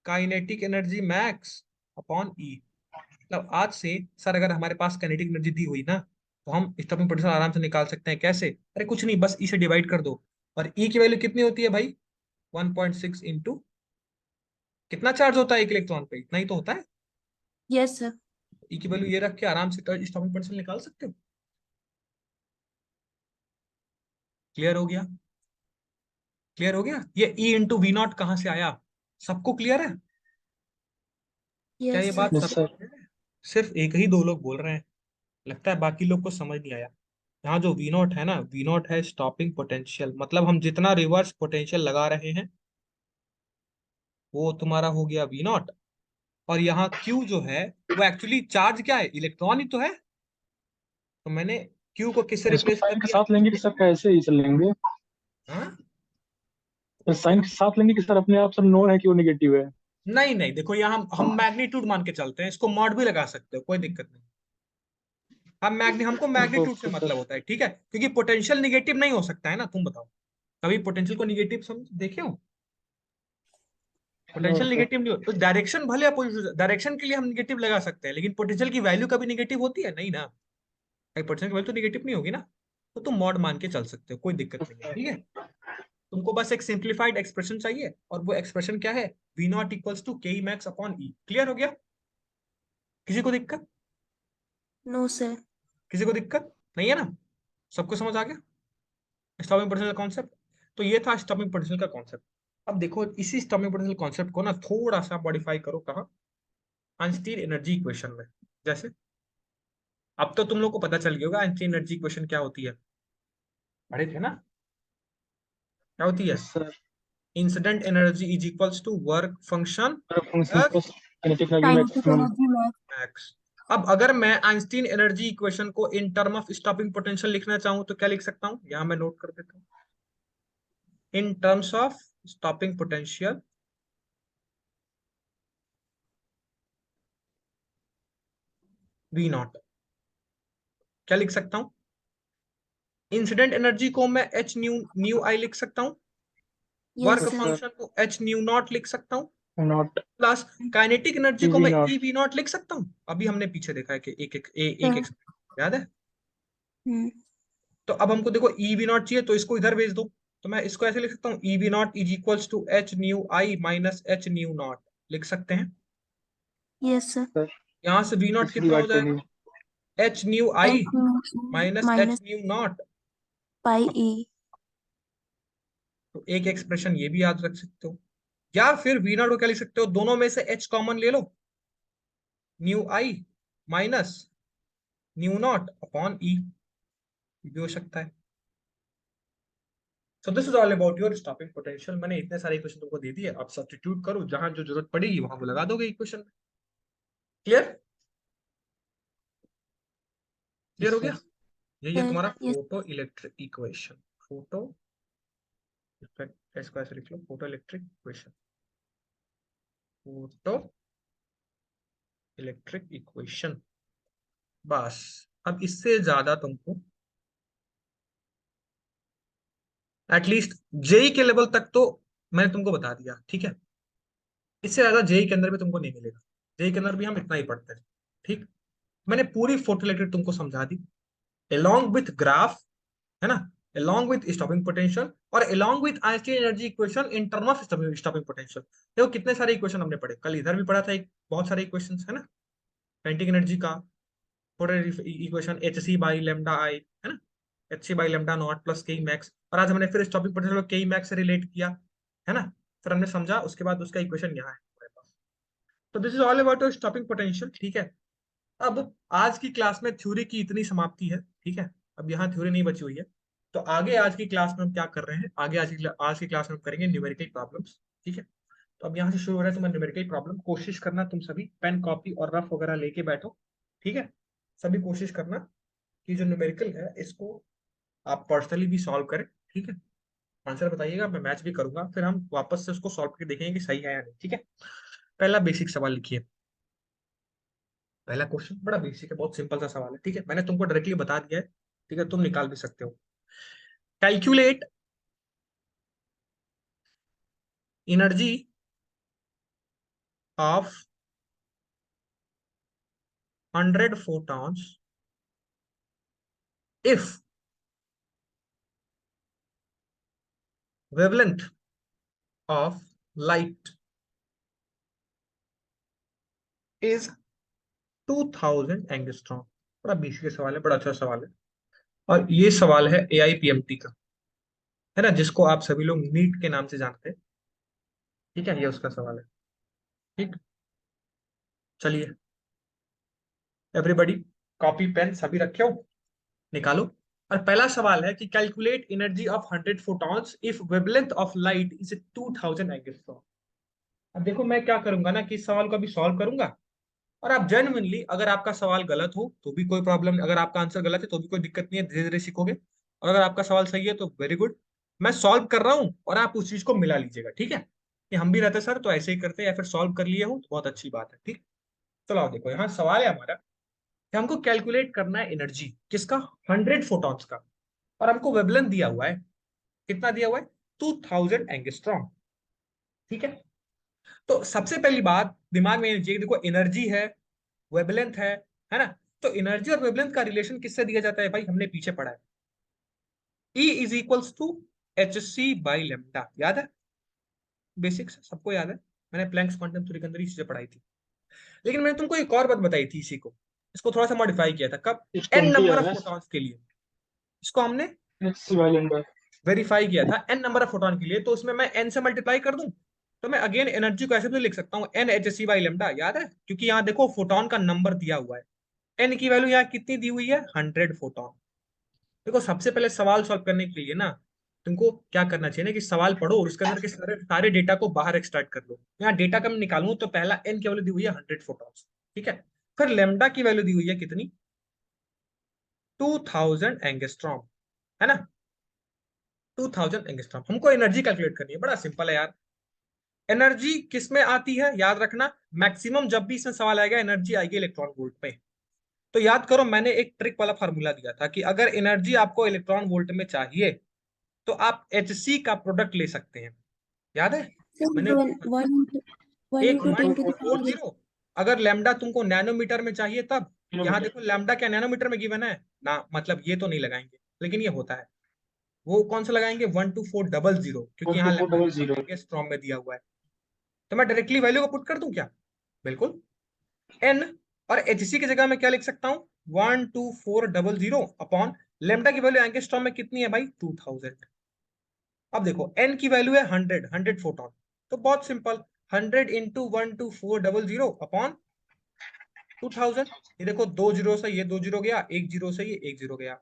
काइनेटिक एनर्जी मैक्स अपॉन ई। मतलब आज से सर अगर हमारे पास काइनेटिक एनर्जी दी हुई ना, तो हम स्टॉपिंग पोटेंशियल आराम से निकाल सकते हैं। कैसे, अरे कुछ नहीं, बस ई से डिवाइड कर दो। और ई की वैल्यू कितनी होती है भाई, 1.6 इंटू, कितना चार्ज होता है एक इलेक्ट्रॉन पे, इतना ही तो होता है। Yes sir. ई की वैल्यू ये रख के आराम से स्टॉपिंग पोटेंशियल निकाल सकते हो। क्लियर हो गया? क्लियर हो गया, ये ई इंटू वी नॉट कहाँ से आया, सबको क्लियर है? क्या ये यस बात सर। सबको clear है? सिर्फ एक ही दो लोग बोल रहे हैं, लगता है बाकी लोग को समझ नहीं आया। यहाँ जो वी नॉट है ना, वी नॉट है स्टॉपिंग पोटेंशियल, मतलब हम जितना रिवर्स पोटेंशियल लगा रहे हैं वो तुम्हारा हो गया वी नॉट। और यहाँ क्यू जो है, वो एक्चुअली चार्ज क्या है, इलेक्ट्रॉन ही तो है। तो मैंने क्यू को किससे इसको रिप्लेस कर साइन के दिया, साथ लेंगे कि सर कैसे ही चलेंगे? हाँ? साइन के साथ लेंगे कि सर अपने आप सब नोन है कि वो निगेटिव है? नहीं नहीं, देखो यहाँ हम मैग्नीट्यूड मान के चलते हैं, इसको मॉड भी लगा सकते हो, कोई दिक्कत नहीं। हमको मैग्नीट्यूड से ओके मतलब सर। होता है, ठीक है, क्योंकि पोटेंशियल निगेटिव नहीं हो सकता है ना, तुम बताओ कभी पोटेंशियल को निगेटिव समझ देखे हो, नो पोटेंशियल सर। निगेटिव नहीं हो, तो डायरेक्शन भले अपोजिट, डायरेक्शन के लिए हम निगेटिव लगा सकते हैं, लेकिन पोटेंशियल की वैल्यू कभी निगेटिव होती है नहीं ना, पोटेंशियल की वैल्यू तो निगेटिव नहीं होगी ना। तो तुम मॉड मान के चल सकते हो, कोई दिक्कत नहीं है, ठीक है। तुमको बस एक सिंप्लीफाइड एक्सप्रेशन चाहिए, और वो एक्सप्रेशन क्या है, we not equals to K E max upon E. Clear हो गया? किसी को दिक्कत? No sir. किसी को दिक्कत नहीं है ना, सबको समझ आ गया स्टॉपिंग पोटेंशियल कॉन्सेप्ट? तो ये था स्टॉपिंग पोटेंशियल का कॉन्सेप्ट। अब देखो इसी स्टॉपिंग पोटेंशियल कॉन्सेप्ट को ना थोड़ा सा मॉडिफाई करो, कहाँ, आइंस्टीन एनर्जी इक्वेशन में। जैसे अब तो तुम लोग को पता चल गया होगा आइंस्टीन एनर्जी इक्वेशन क्या होती है, पढ़े थे ना, क्या होती है? Yes sir. Incident energy is equals to work function function plus plus kinetic energy kinetic maximum. Energy max. Max. अब अगर मैं आइंस्टीन एनर्जी इक्वेशन को in term of stopping potential लिखना चाहूं तो क्या लिख सकता हूं, यहां मैं नोट कर देता हूं, in terms of stopping potential V naught. क्या लिख सकता हूं? इंसिडेंट एनर्जी को मैं एच न्यू न्यू आई लिख सकता हूँ, work yes yes sir. Sir. Function को एच न्यू नॉट लिख सकता हूँ, नॉट। प्लस काइनेटिक एनर्जी को ईवी मैं नॉट। ई वी नॉट लिख सकता हूँ। अभी हमने पीछे देखा है कि एक सर। याद है। हम्म। तो अब हमको देखो ई वी नॉट चाहिए तो इसको इधर भेज दो, तो मैं इसको ऐसे लिख सकता हूँ, E V naught is equals to H nu I minus H nu naught लिख सकते हैं। Yes sir. सर यहाँ से वी नॉट इसे कितना हो डिवाइड कर जाएगा, दीजिए। H nu i h minus h minus nu not. Pi e. तो एक एक्सप्रेशन ये भी याद रख सकते हो, या फिर वी नॉट को क्या लिख सकते हो, दोनों में से एच कॉमन ले लो, nu I minus nu not upon e भी हो सकता है। So this is all about your stopping potential. मैंने इतने सारे इक्वेशन तुमको दे दिए, आप सब्स्टिट्यूट करो, जहां जो जरूरत पड़ेगी वहां वो लगा दोगे इक्वेशन में। क्लियर? क्लियर यस हो गया? सर। यही है सर तुम्हारा yes. Photo electric equation. Photo, इसको ऐसे लिख लो, photo electric equation, photo electric equation. बस, अब इससे ज्यादा तुमको एटलीस्ट जेई के लेवल तक तो मैंने तुमको बता दिया, ठीक है। इससे ज्यादा जेई के अंदर भी तुमको नहीं मिलेगा, जेई के अंदर भी हम इतना ही पढ़ते हैं, ठीक। मैंने पूरी फोटो इलेक्ट्रिक तुमको समझा दी, along with ग्राफ, है ना, along with स्टॉपिंग पोटेंशियल और along with Einstein energy equation in term of stopping potential. देखो कितने सारे इक्वेशन हमने पढ़े, कल इधर भी पढ़ा था एक, बहुत सारे इक्वेशन है ना, काइनेटिक एनर्जी का equation H C by lambda I, है ना, H C by lambda naught plus K max. और आज हमने फिर स्टॉपिंग पोटेंशियल को के मैक्स से रिलेट किया, है ना, फिर हमने समझा, उसके बाद उसका इक्वेशन यहाँ है हमारे पास। तो this is all about stopping potential, ठीक है। अब आज की क्लास में थ्योरी की इतनी समाप्ति है, ठीक है। अब यहाँ थ्योरी नहीं बची हुई है। तो आगे आज की क्लास में हम क्या कर रहे हैं, आगे आज की क्लास में हम करेंगे न्यूमेरिकल प्रॉब्लम्स, ठीक है। तो अब यहाँ से शुरू हो रहा है तुम्हारा न्यूमेरिकल प्रॉब्लम। कोशिश करना तुम सभी पेन कॉपी और रफ वगैरह लेके बैठो, ठीक है। सभी कोशिश करना कि जो न्यूमेरिकल है इसको आप पर्सनली भी सॉल्व करें, ठीक है। आंसर बताइएगा, मैं मैच भी करूंगा, फिर हम वापस से उसको सॉल्व करके देखेंगे कि सही है या नहीं, ठीक है। पहला बेसिक सवाल लिखिए। पहला क्वेश्चन बड़ा बेसिक है, बहुत सिंपल सा सवाल है, ठीक है। मैंने तुमको डायरेक्टली बता दिया है, ठीक है, तुम निकाल भी सकते हो। Calculate energy of 100 photons if wavelength of light is 2000 angstrom. बड़ा बेसिक सवाल है, बड़ा अच्छा सवाल है, और ये सवाल है एआईपीएमटी का, है ना, जिसको आप सभी लोग नीट के नाम से जानते हैं, ठीक है। ये उसका सवाल है, ठीक। चलिए एवरीबॉडी, कॉपी पेन सभी रखे हो, निकालो। और पहला सवाल है कि calculate energy of 100 photons if wavelength of light is 2000 angstrom. अब देखो मैं क्या करूंगा ना कि इस सवाल को अभी सॉल्व करूंगा, और आप जेन्युइनली, अगर आपका सवाल गलत हो तो भी कोई प्रॉब्लम नहीं, अगर आपका आंसर गलत है तो भी कोई दिक्कत नहीं है, धीरे धीरे सीखोगे। और अगर आपका सवाल सही है तो वेरी गुड, मैं सॉल्व कर रहा हूं और आप उस चीज को मिला लीजिएगा, ठीक है। कि हम भी रहते सर तो ऐसे ही करते, या फिर सॉल्व कर लिए हो तो बहुत अच्छी बात है, ठीक। चलो आओ देखो, यहाँ सवाल है हमारा कि हमको कैलकुलेट करना है एनर्जी किसका, 100 फोटॉन्स का, और हमको वेवलेंथ दिया हुआ है, कितना दिया हुआ है, 2000 एंगस्ट्रॉम, ठीक है। तो सबसे पहली बात दिमाग में चाहिए, देखो एनर्जी है, वेवलेंथ है ना। तो एनर्जी और वेवलेंथ का रिलेशन किससे दिया जाता है भाई, हमने पीछे पढ़ा है, E is equals to H C by lambda, याद है, बेसिक्स सबको याद है, मैंने प्लैंक्स क्वांटम थ्योरी के अंदर ही चीजें पढ़ाई थी। लेकिन मैंने तुमको एक और बात बताई थी, इसी को, इसको थोड़ा सा मॉडिफाई किया था, कब, इसको एन एमटी नंबर है ऑफ ना। फोटॉन्स के लिए, इसको हमने H C by lambda. Verify किया था n नंबर ऑफ फोटोन के लिए, तो उसमें मैं n से मल्टीप्लाई कर दूं, तो मैं अगेन एनर्जी को ऐसे भी लिख सकता हूँ NhC/λ, याद है, क्योंकि यहाँ देखो फोटोन का नंबर दिया हुआ है, n की वैल्यू यहाँ कितनी दी हुई है, 100 फोटोन। देखो सबसे पहले सवाल सॉल्व करने के लिए ना तुमको क्या करना चाहिए ना कि सवाल पढ़ो और उसके अंदर के सारे सारे डेटा को बाहर एक्सट्रैक्ट कर लो। यहाँ डेटा का मैं निकालूं तो पहला n की वैल्यू दी हुई है 100 फोटॉन्स, ठीक है। फिर लेमडा की वैल्यू दी हुई है कितनी, 2000 एंगस्ट्रॉम, है ना, 2000 एंगस्ट्रॉम। हमको एनर्जी कैलकुलेट करनी है, बड़ा सिंपल है यार। एनर्जी किस में आती है याद रखना, मैक्सिमम जब भी इसमें सवाल आएगा एनर्जी आएगी इलेक्ट्रॉन वोल्ट में। तो याद करो मैंने एक ट्रिक वाला फार्मूला दिया था कि अगर एनर्जी आपको इलेक्ट्रॉन वोल्ट में चाहिए तो आप HC का प्रोडक्ट ले सकते हैं, याद है सर मैंने। वन एक into ten to the power 1.40, अगर लैम्डा तुमको नैनोमीटर में चाहिए तब, यहाँ किलोमीटर। देखो लैम्डा क्या नैनोमीटर में गिवन है ना, मतलब ये तो नहीं लगाएंगे, लेकिन ये होता है। वो कौन सा लगाएंगे, 12400, क्योंकि वन टू यहाँ फोर लैम्डा डबल देखो जीरो एंगस्ट्रॉम में दिया हुआ है। तो मैं डायरेक्टली वैल्यू को पुट कर दूं क्या, बिल्कुल। एन और HC की जगह मैं क्या लिख सकता हूँ, 12400 अपॉन लेमडा की वैल्यू एंगस्ट्रॉम में कितनी है भाई, 2000। अब देखो एन की वैल्यू है 100 फोटोन, तो बहुत सिंपल, 100 इंटू 12400 अपॉन 2000। ये देखो दो जीरो से ये दो जीरो गया, एक जीरो से ये एक जीरो गया।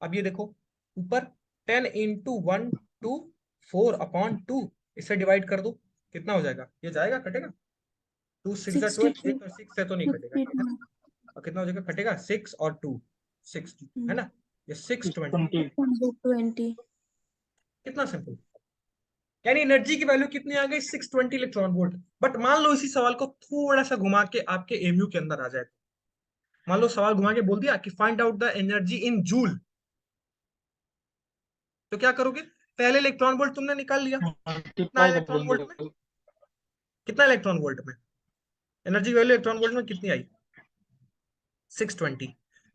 अब ये देखो ऊपर 10 इंटू 124 अपॉन 2, इससे डिवाइड कर दो, कितना हो जाएगा, ये जाएगा कटेगा, 2 6 12, 62 एक और 6 से तो नहीं कटेगा, ठीक है। 52 और कितना हो जाएगा, कटेगा 6 और 2, 6 है ना, ये 620। 20। 20 कितना सिंपल, यानी एनर्जी की वैल्यू कितनी आ गई, 620 इलेक्ट्रॉन वोल्ट। बट मान लो इसी सवाल को थोड़ा सा घुमा के आपके एमयू के अंदर आ जाए, मान लो सवाल घुमा के बोल दिया कि find out the energy in joule, तो क्या करोगे, पहले इलेक्ट्रॉन वोल्ट तुमने निकाल लिया, कितना आया मल्टीप्लाई कर इलेक्ट्रॉन वोल्ट में, देंगे। कितना इलेक्ट्रॉन वोल्ट में, एनर्जी की वैल्यू इलेक्ट्रॉन वोल्ट में कितनी आई, 620।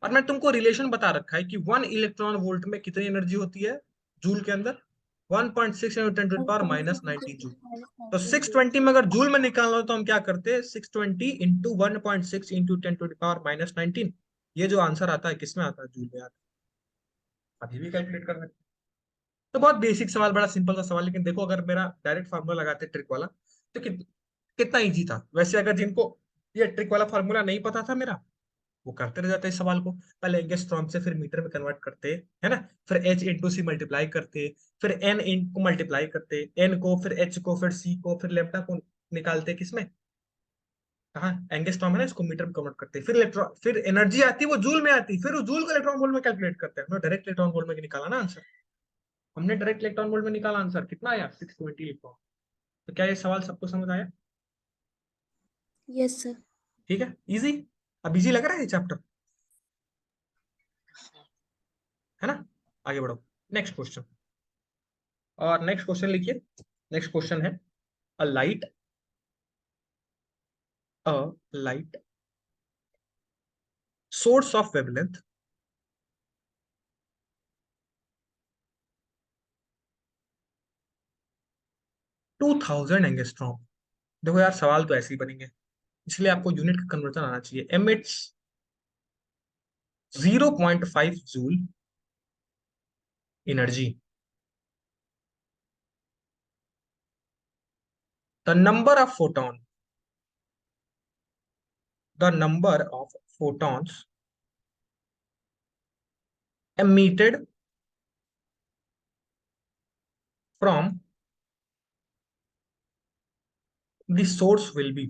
और मैं तुमको रिलेशन बता रखा है कि 1 इलेक्ट्रॉन वोल्ट में कितनी एनर्जी होती है जूल के अंदर, 1.6 × 10⁻⁻19 जूल। तो 620 में अगर जूल में निकालना हो तो हम क्या करते हैं, 620 इंटू 1.6 इंटू 10⁻⁻19, ये जो आंसर आता है किसमें आता है, जूल में आता है। अभी भी कैलकुलेट कर सकते हैं। तो बहुत बेसिक सवाल, बड़ा सिंपल सा सवाल, लेकिन देखो अगर मेरा डायरेक्ट फार्मूला लगाते ट्रिक वाला तो कितना इजी था। वैसे अगर जिनको ये ट्रिक वाला फार्मूला नहीं पता था मेरा, वो करते रह जाते इस सवाल को, पहले एंगस्ट्रॉम से फिर मीटर में कन्वर्ट करते, है ना, फिर H/C मल्टीप्लाई करते, फिर N को मल्टीप्लाई करते, N को, फिर H को, फिर C को, फिर लेप्टा को निकालते, किसमें, कहाँ एंगस्ट्रॉम है ना, इसको मीटर में कन्वर्ट करते, फिर इलेक्ट्रॉन, फिर एनर्जी आती है वो जूल में आती, फिर वो जूल को इलेक्ट्रॉन वोल्ट में कैलकुलेट करते हैं। डायरेक्ट इलेक्ट्रॉन वोल्ट में निकाला ना आंसर, हमने डायरेक्ट इलेक्ट्रॉन वोल्ट में निकाला आंसर, कितना आया, 620 इलेक्ट्रॉन। तो क्या ये सवाल सबको समझ आया, यस सर। ठीक है, इजी। अब इजी लग रहा है ये चैप्टर, है ना। आगे बढ़ो, नेक्स्ट क्वेश्चन। और नेक्स्ट क्वेश्चन लिखिए, नेक्स्ट क्वेश्चन है a light, a light source of wavelength to 2000 angstrom. देखो यार सवाल तो ऐसे ही बनेंगे, इसलिए आपको यूनिट का कन्वर्जन आना चाहिए। Emits 0.5 joule energy, the number of photon, the number of photons emitted from the source will be।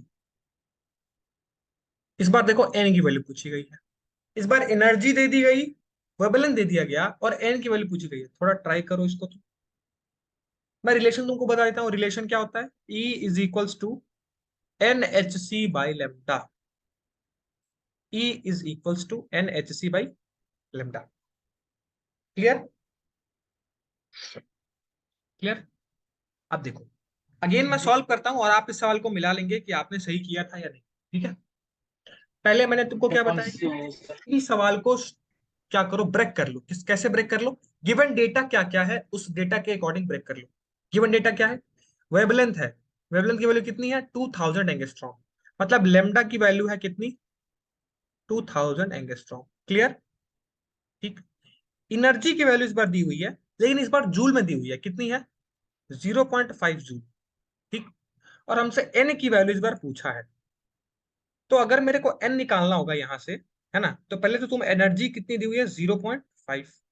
इस बार देखो n की वैल्यू पूछी गई है, इस बार एनर्जी दे दी गई, वेवलेंथ दे दिया गया, और n की वैल्यू पूछी गई है। थोड़ा ट्राई करो इसको तो। मैं रिलेशन तुमको बता देता हूँ, रिलेशन क्या होता है, E is equals to NhC/λ, E is equals to NhC/λ। Clear, clear. अब देखो अगेन मैं सॉल्व करता हूं और आप इस सवाल को मिला लेंगे कि आपने सही किया था या नहीं, ठीक है। पहले मैंने तुमको क्या कौन बताया सी है सर? कि इस सवाल को क्या करो, ब्रेक कर लो। कैसे ब्रेक कर लो, गिवन डेटा क्या क्या है उस डेटा के अकॉर्डिंग ब्रेक कर लो। गिवन डेटा क्या है, वेवलेंथ है, वेवलेंथ की वैल्यू कितनी है, 2000 एंगस्ट्रॉम, मतलब लेमडा की वैल्यू है कितनी, 2000 एंगस्ट्रॉम। क्लियर, ठीक। एनर्जी की वैल्यू इस बार दी हुई है लेकिन इस बार जूल में दी हुई है, कितनी है? 0.5 जूल। ठीक, और हमसे एन की वैल्यू इस बार पूछा है। तो अगर मेरे को एन निकालना होगा यहां से, है ना, तो पहले तो तुम एनर्जी कितनी दी हुई है? 0.5,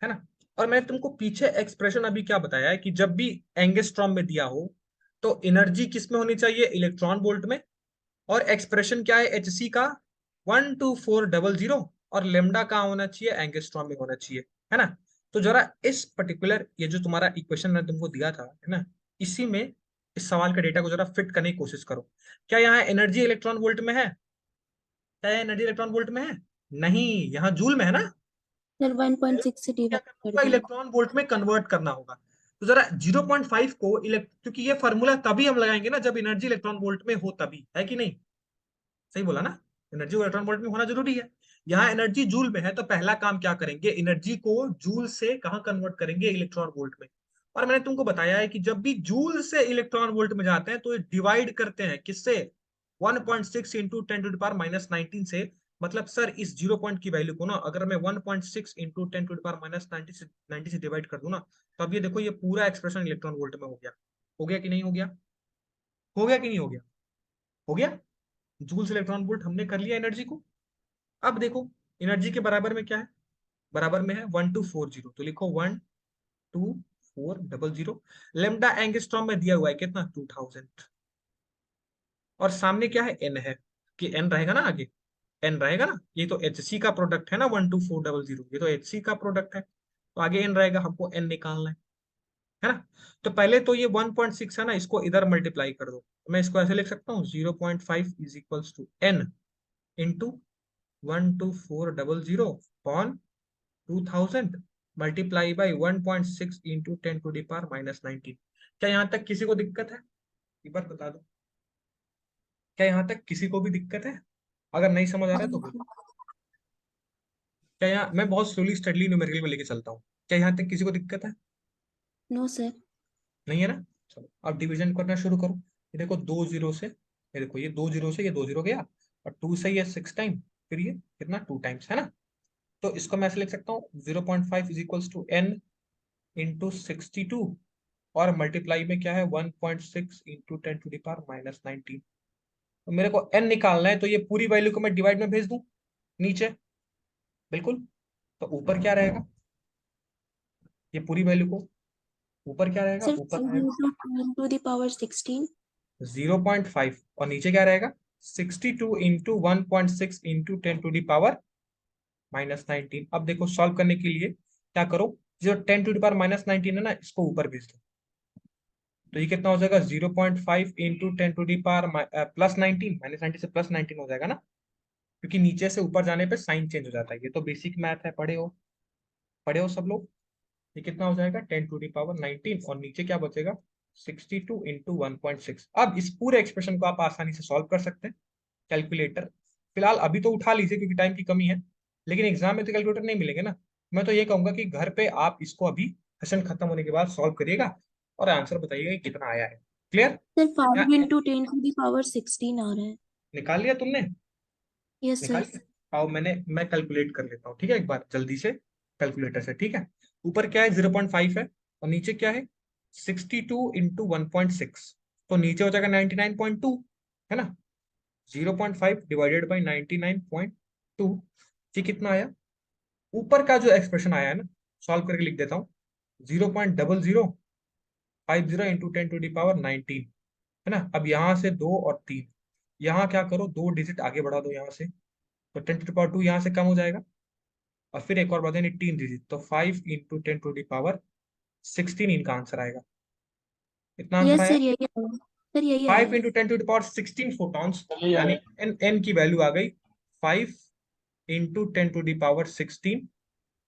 है ना। और मैंने तुमको पीछे एक्सप्रेशन अभी क्या बताया है कि जब भी एंगस्ट्रॉम में दिया हो तो एनर्जी किस में होनी चाहिए? इलेक्ट्रॉन वोल्ट में। और एक्सप्रेशन क्या है एच सी का? 12400, और लेमडा कहाँ होना चाहिए? एंगस्ट्रॉम में होना चाहिए, है ना। तो जरा इस पर्टिकुलर ये जो तुम्हारा इक्वेशन मैंने तुमको दिया था, है ना, इसी में इस सवाल का डेटा को जरा फिट करने की कोशिश करो। क्या यहाँ एनर्जी इलेक्ट्रॉन वोल्ट में है? क्या एनर्जी इलेक्ट्रॉन वोल्ट में है? नहीं, यहाँ जूल में है ना। सर 1.6 से क्या डिवाइड करना कर होगा? दिया। इलेक्ट्रॉन वोल्ट में कन्वर्ट करना होगा। तो जरा 0.5 को क्योंकि ये फॉर्मूला तभी हम लगाएंगे ना जब एनर्जी इलेक्ट्रॉन वोल्ट में हो, तभी, है कि नहीं? सही बोला ना। एनर्जी इलेक्ट्रॉन वोल्ट में होना जरूरी है। यहाँ एनर्जी जूल में है, तो पहला काम क्या करेंगे? एनर्जी को जूल से कहाँ कन्वर्ट करेंगे? इलेक्ट्रॉन वोल्ट में। और मैंने तुमको बताया है कि जब भी जूल से इलेक्ट्रॉन वोल्ट में जाते हैं तो ये डिवाइड करते हैं किससे? 1.6 इंटू 10⁻19 से। मतलब सर इस 0 पॉइंट की वैल्यू को ना अगर मैं 1.6 इंटू 10⁻90 से डिवाइड कर दूं ना, तो अब ये देखो, ये पूरा एक्सप्रेशन इलेक्ट्रॉन वोल्ट में हो गया। हो गया कि नहीं हो गया? हो गया कि नहीं हो गया? हो गया। जूल्स इलेक्ट्रॉन वोल्ट हमने कर लिया एनर्जी को। अब देखो, एनर्जी के बराबर में क्या है? बराबर में है 1240, तो लिखो 12400। लेमडा एंगस्ट्रॉम में दिया हुआ है कितना? 2000। और सामने क्या है? एन है, कि एन रहेगा ना आगे। एन रहेगा ना, ये तो एच सी का प्रोडक्ट है ना, 12400, ये तो एच सी का प्रोडक्ट है, तो आगे एन रहेगा, हमको एन निकालना है ना। तो पहले तो ये 1.6 है ना, इसको इधर मल्टीप्लाई कर दो। मैं इसको ऐसे लिख सकता हूँ, 0.5 is equals to n into 12400 upon 2000 multiply by 1.6 into 10⁻⁻19। क्या यहाँ तक किसी को दिक्कत है? एक बार बता दो, क्या यहाँ तक किसी को भी दिक्कत है? अगर नहीं समझ आ रहा है तो बोलो। क्या यहाँ मैं बहुत स्लोली स्टडली न्यूमेरिकल में लेके चलता हूँ, क्या यहाँ तक किसी को दिक्कत है? No sir. नहीं है ना। चलो अब डिवीजन करना शुरू करो। ये देखो, 2 जीरो से, ये देखो, ये 2 जीरो से ये 2 जीरो गया, और 2 से ये 6 टाइम, फिर ये कितना? 2 टाइम्स, है ना। तो इसको मैं ऐसे लिख सकता हूँ, 0.5 is equals to n into 62, और मल्टीप्लाई में क्या है? 1.6 इंटू 10⁻⁻19। तो मेरे को एन निकालना है, तो ये पूरी वैल्यू को मैं डिवाइड में भेज दूं नीचे, बिल्कुल। तो ऊपर क्या रहेगा? ये पूरी वैल्यू को ऊपर क्या रहेगा? सर ऊपर 5 रहेगा into 10 to the power 16। 0.5, और नीचे क्या रहेगा? 62 इंटू 1.6 इंटू 10⁻⁻19। अब देखो, सॉल्व करने के लिए क्या करो, जो 10⁻⁻19 है ना, इसको ऊपर भेज दो। तो ये कितना हो जाएगा? 0.5 इंटू 10⁻+19, -19 से +19 हो जाएगा ना, क्योंकि नीचे से ऊपर जाने पे साइन चेंज हो जाता है। ये तो बेसिक मैथ है, पढ़े हो सब लोग। ये कितना हो जाएगा? 10⁻19, और नीचे क्या बचेगा? 62 इंटू 1.6। अब इस पूरे एक्सप्रेशन को आप आसानी से सॉल्व कर सकते हैं कैलकुलेटर। फिलहाल अभी तो उठा लीजिए क्योंकि टाइम की कमी है, लेकिन एग्जाम में तो कैलकुलेटर नहीं मिलेंगे ना। मैं तो ये कहूंगा कि घर पे आप इसको अभी सेशन खत्म होने के बाद सॉल्व करिएगा और आंसर बताइएगा कि कितना आया है। Clear? Sir 5 into 10 to the power 16 आ रहा है। निकाल लिया तुमने? यस निकाल सर। लिया? आओ मैं कैलकुलेट कर लेता हूँ, ठीक है, एक बार जल्दी से कैलकुलेटर से, ठीक है। ऊपर क्या है? 0.5 है, और नीचे क्या है? 62 इंटू 1.6, तो नीचे हो जाएगा 99.2, है ना। 0.5 डिवाइडेड बाई 99.2, ये कितना आया? ऊपर का जो एक्सप्रेशन आया है ना, सॉल्व करके लिख देता हूँ, 0.0050 इंटू 10⁻19, है ना। अब यहाँ से 2 और 3, यहाँ क्या करो, 2 डिजिट आगे बढ़ा दो यहाँ से, तो 10⁻2 यहाँ से कम हो जाएगा, और फिर एक और बढ़ा देंगे 3 डिजिट, तो 5 इंटू 10⁻16 इनका आंसर आएगा। कितना आंसर यस आया? सर यही आया है। सर यही आया 5 है। इंटू 10⁻16 फोटॉन्स, चलिए यानी आए। एन की वैल्यू आ गई 5 इंटू 10⁻16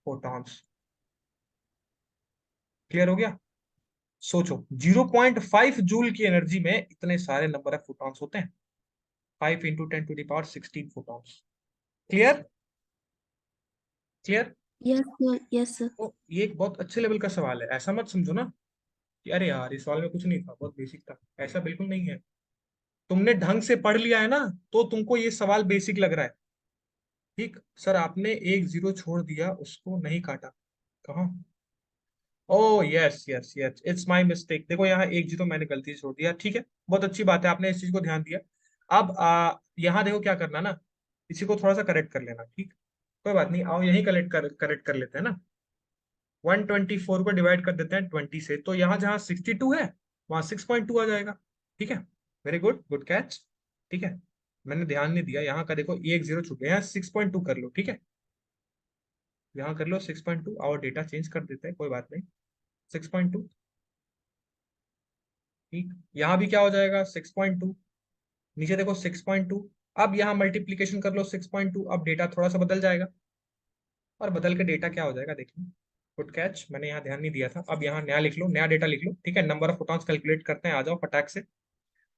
फोटॉन्स। क्लियर हो गया? सोचो, 0.5 जूल की एनर्जी में इतने सारे नंबर ऑफ फोटॉन्स होते हैं, 5 into 10⁻16 photons. Clear? Clear? Yes sir yes sir. तो ये एक बहुत अच्छे लेवल का सवाल है, ऐसा मत समझो ना कि अरे यार इस सवाल में कुछ नहीं था, बहुत बेसिक था। ऐसा बिल्कुल नहीं है। तुमने ढंग से पढ़ लिया है ना, तो तुमको ये सवाल बेसिक लग रहा है। ठीक, सर आपने 1 0 छोड़ दिया, उसको नहीं काटा, कहाँ? ओ yes yes yes, it's my mistake. देखो यहाँ एक जीरो मैंने गलती से छोड़ दिया, ठीक है, बहुत अच्छी बात है, आपने इस चीज को ध्यान दिया। अब यहाँ देखो क्या करना ना, इसी को थोड़ा सा करेक्ट कर लेना, ठीक, कोई बात नहीं, आओ यही करेक्ट कर लेते हैं ना। 124 को डिवाइड कर देते हैं 20 से, तो यहाँ जहाँ 62 है वहां 6.2 आ जाएगा, ठीक है। वेरी गुड, गुड कैच, ठीक है, मैंने ध्यान नहीं दिया यहाँ का, देखो ये एक जीरो छूट गया, यहाँ 6.2 कर लो, ठीक है, यहाँ कर लो 6.2, और डेटा चेंज कर देते हैं, कोई बात नहीं, 6.2, ठीक, यहाँ भी क्या हो जाएगा 6.2, नीचे देखो 6.2, अब यहाँ मल्टीप्लीकेशन कर लो 6.2, अब डेटा थोड़ा सा बदल जाएगा, और बदल के डेटा क्या हो जाएगा देखिए, गुड कैच, मैंने यहाँ ध्यान नहीं दिया था। अब यहाँ नया लिख लो, नया डेटा लिख लो, ठीक है, नंबर ऑफ फोटॉन्स कैलकुलेट करते हैं, आ जाओ फटाक से।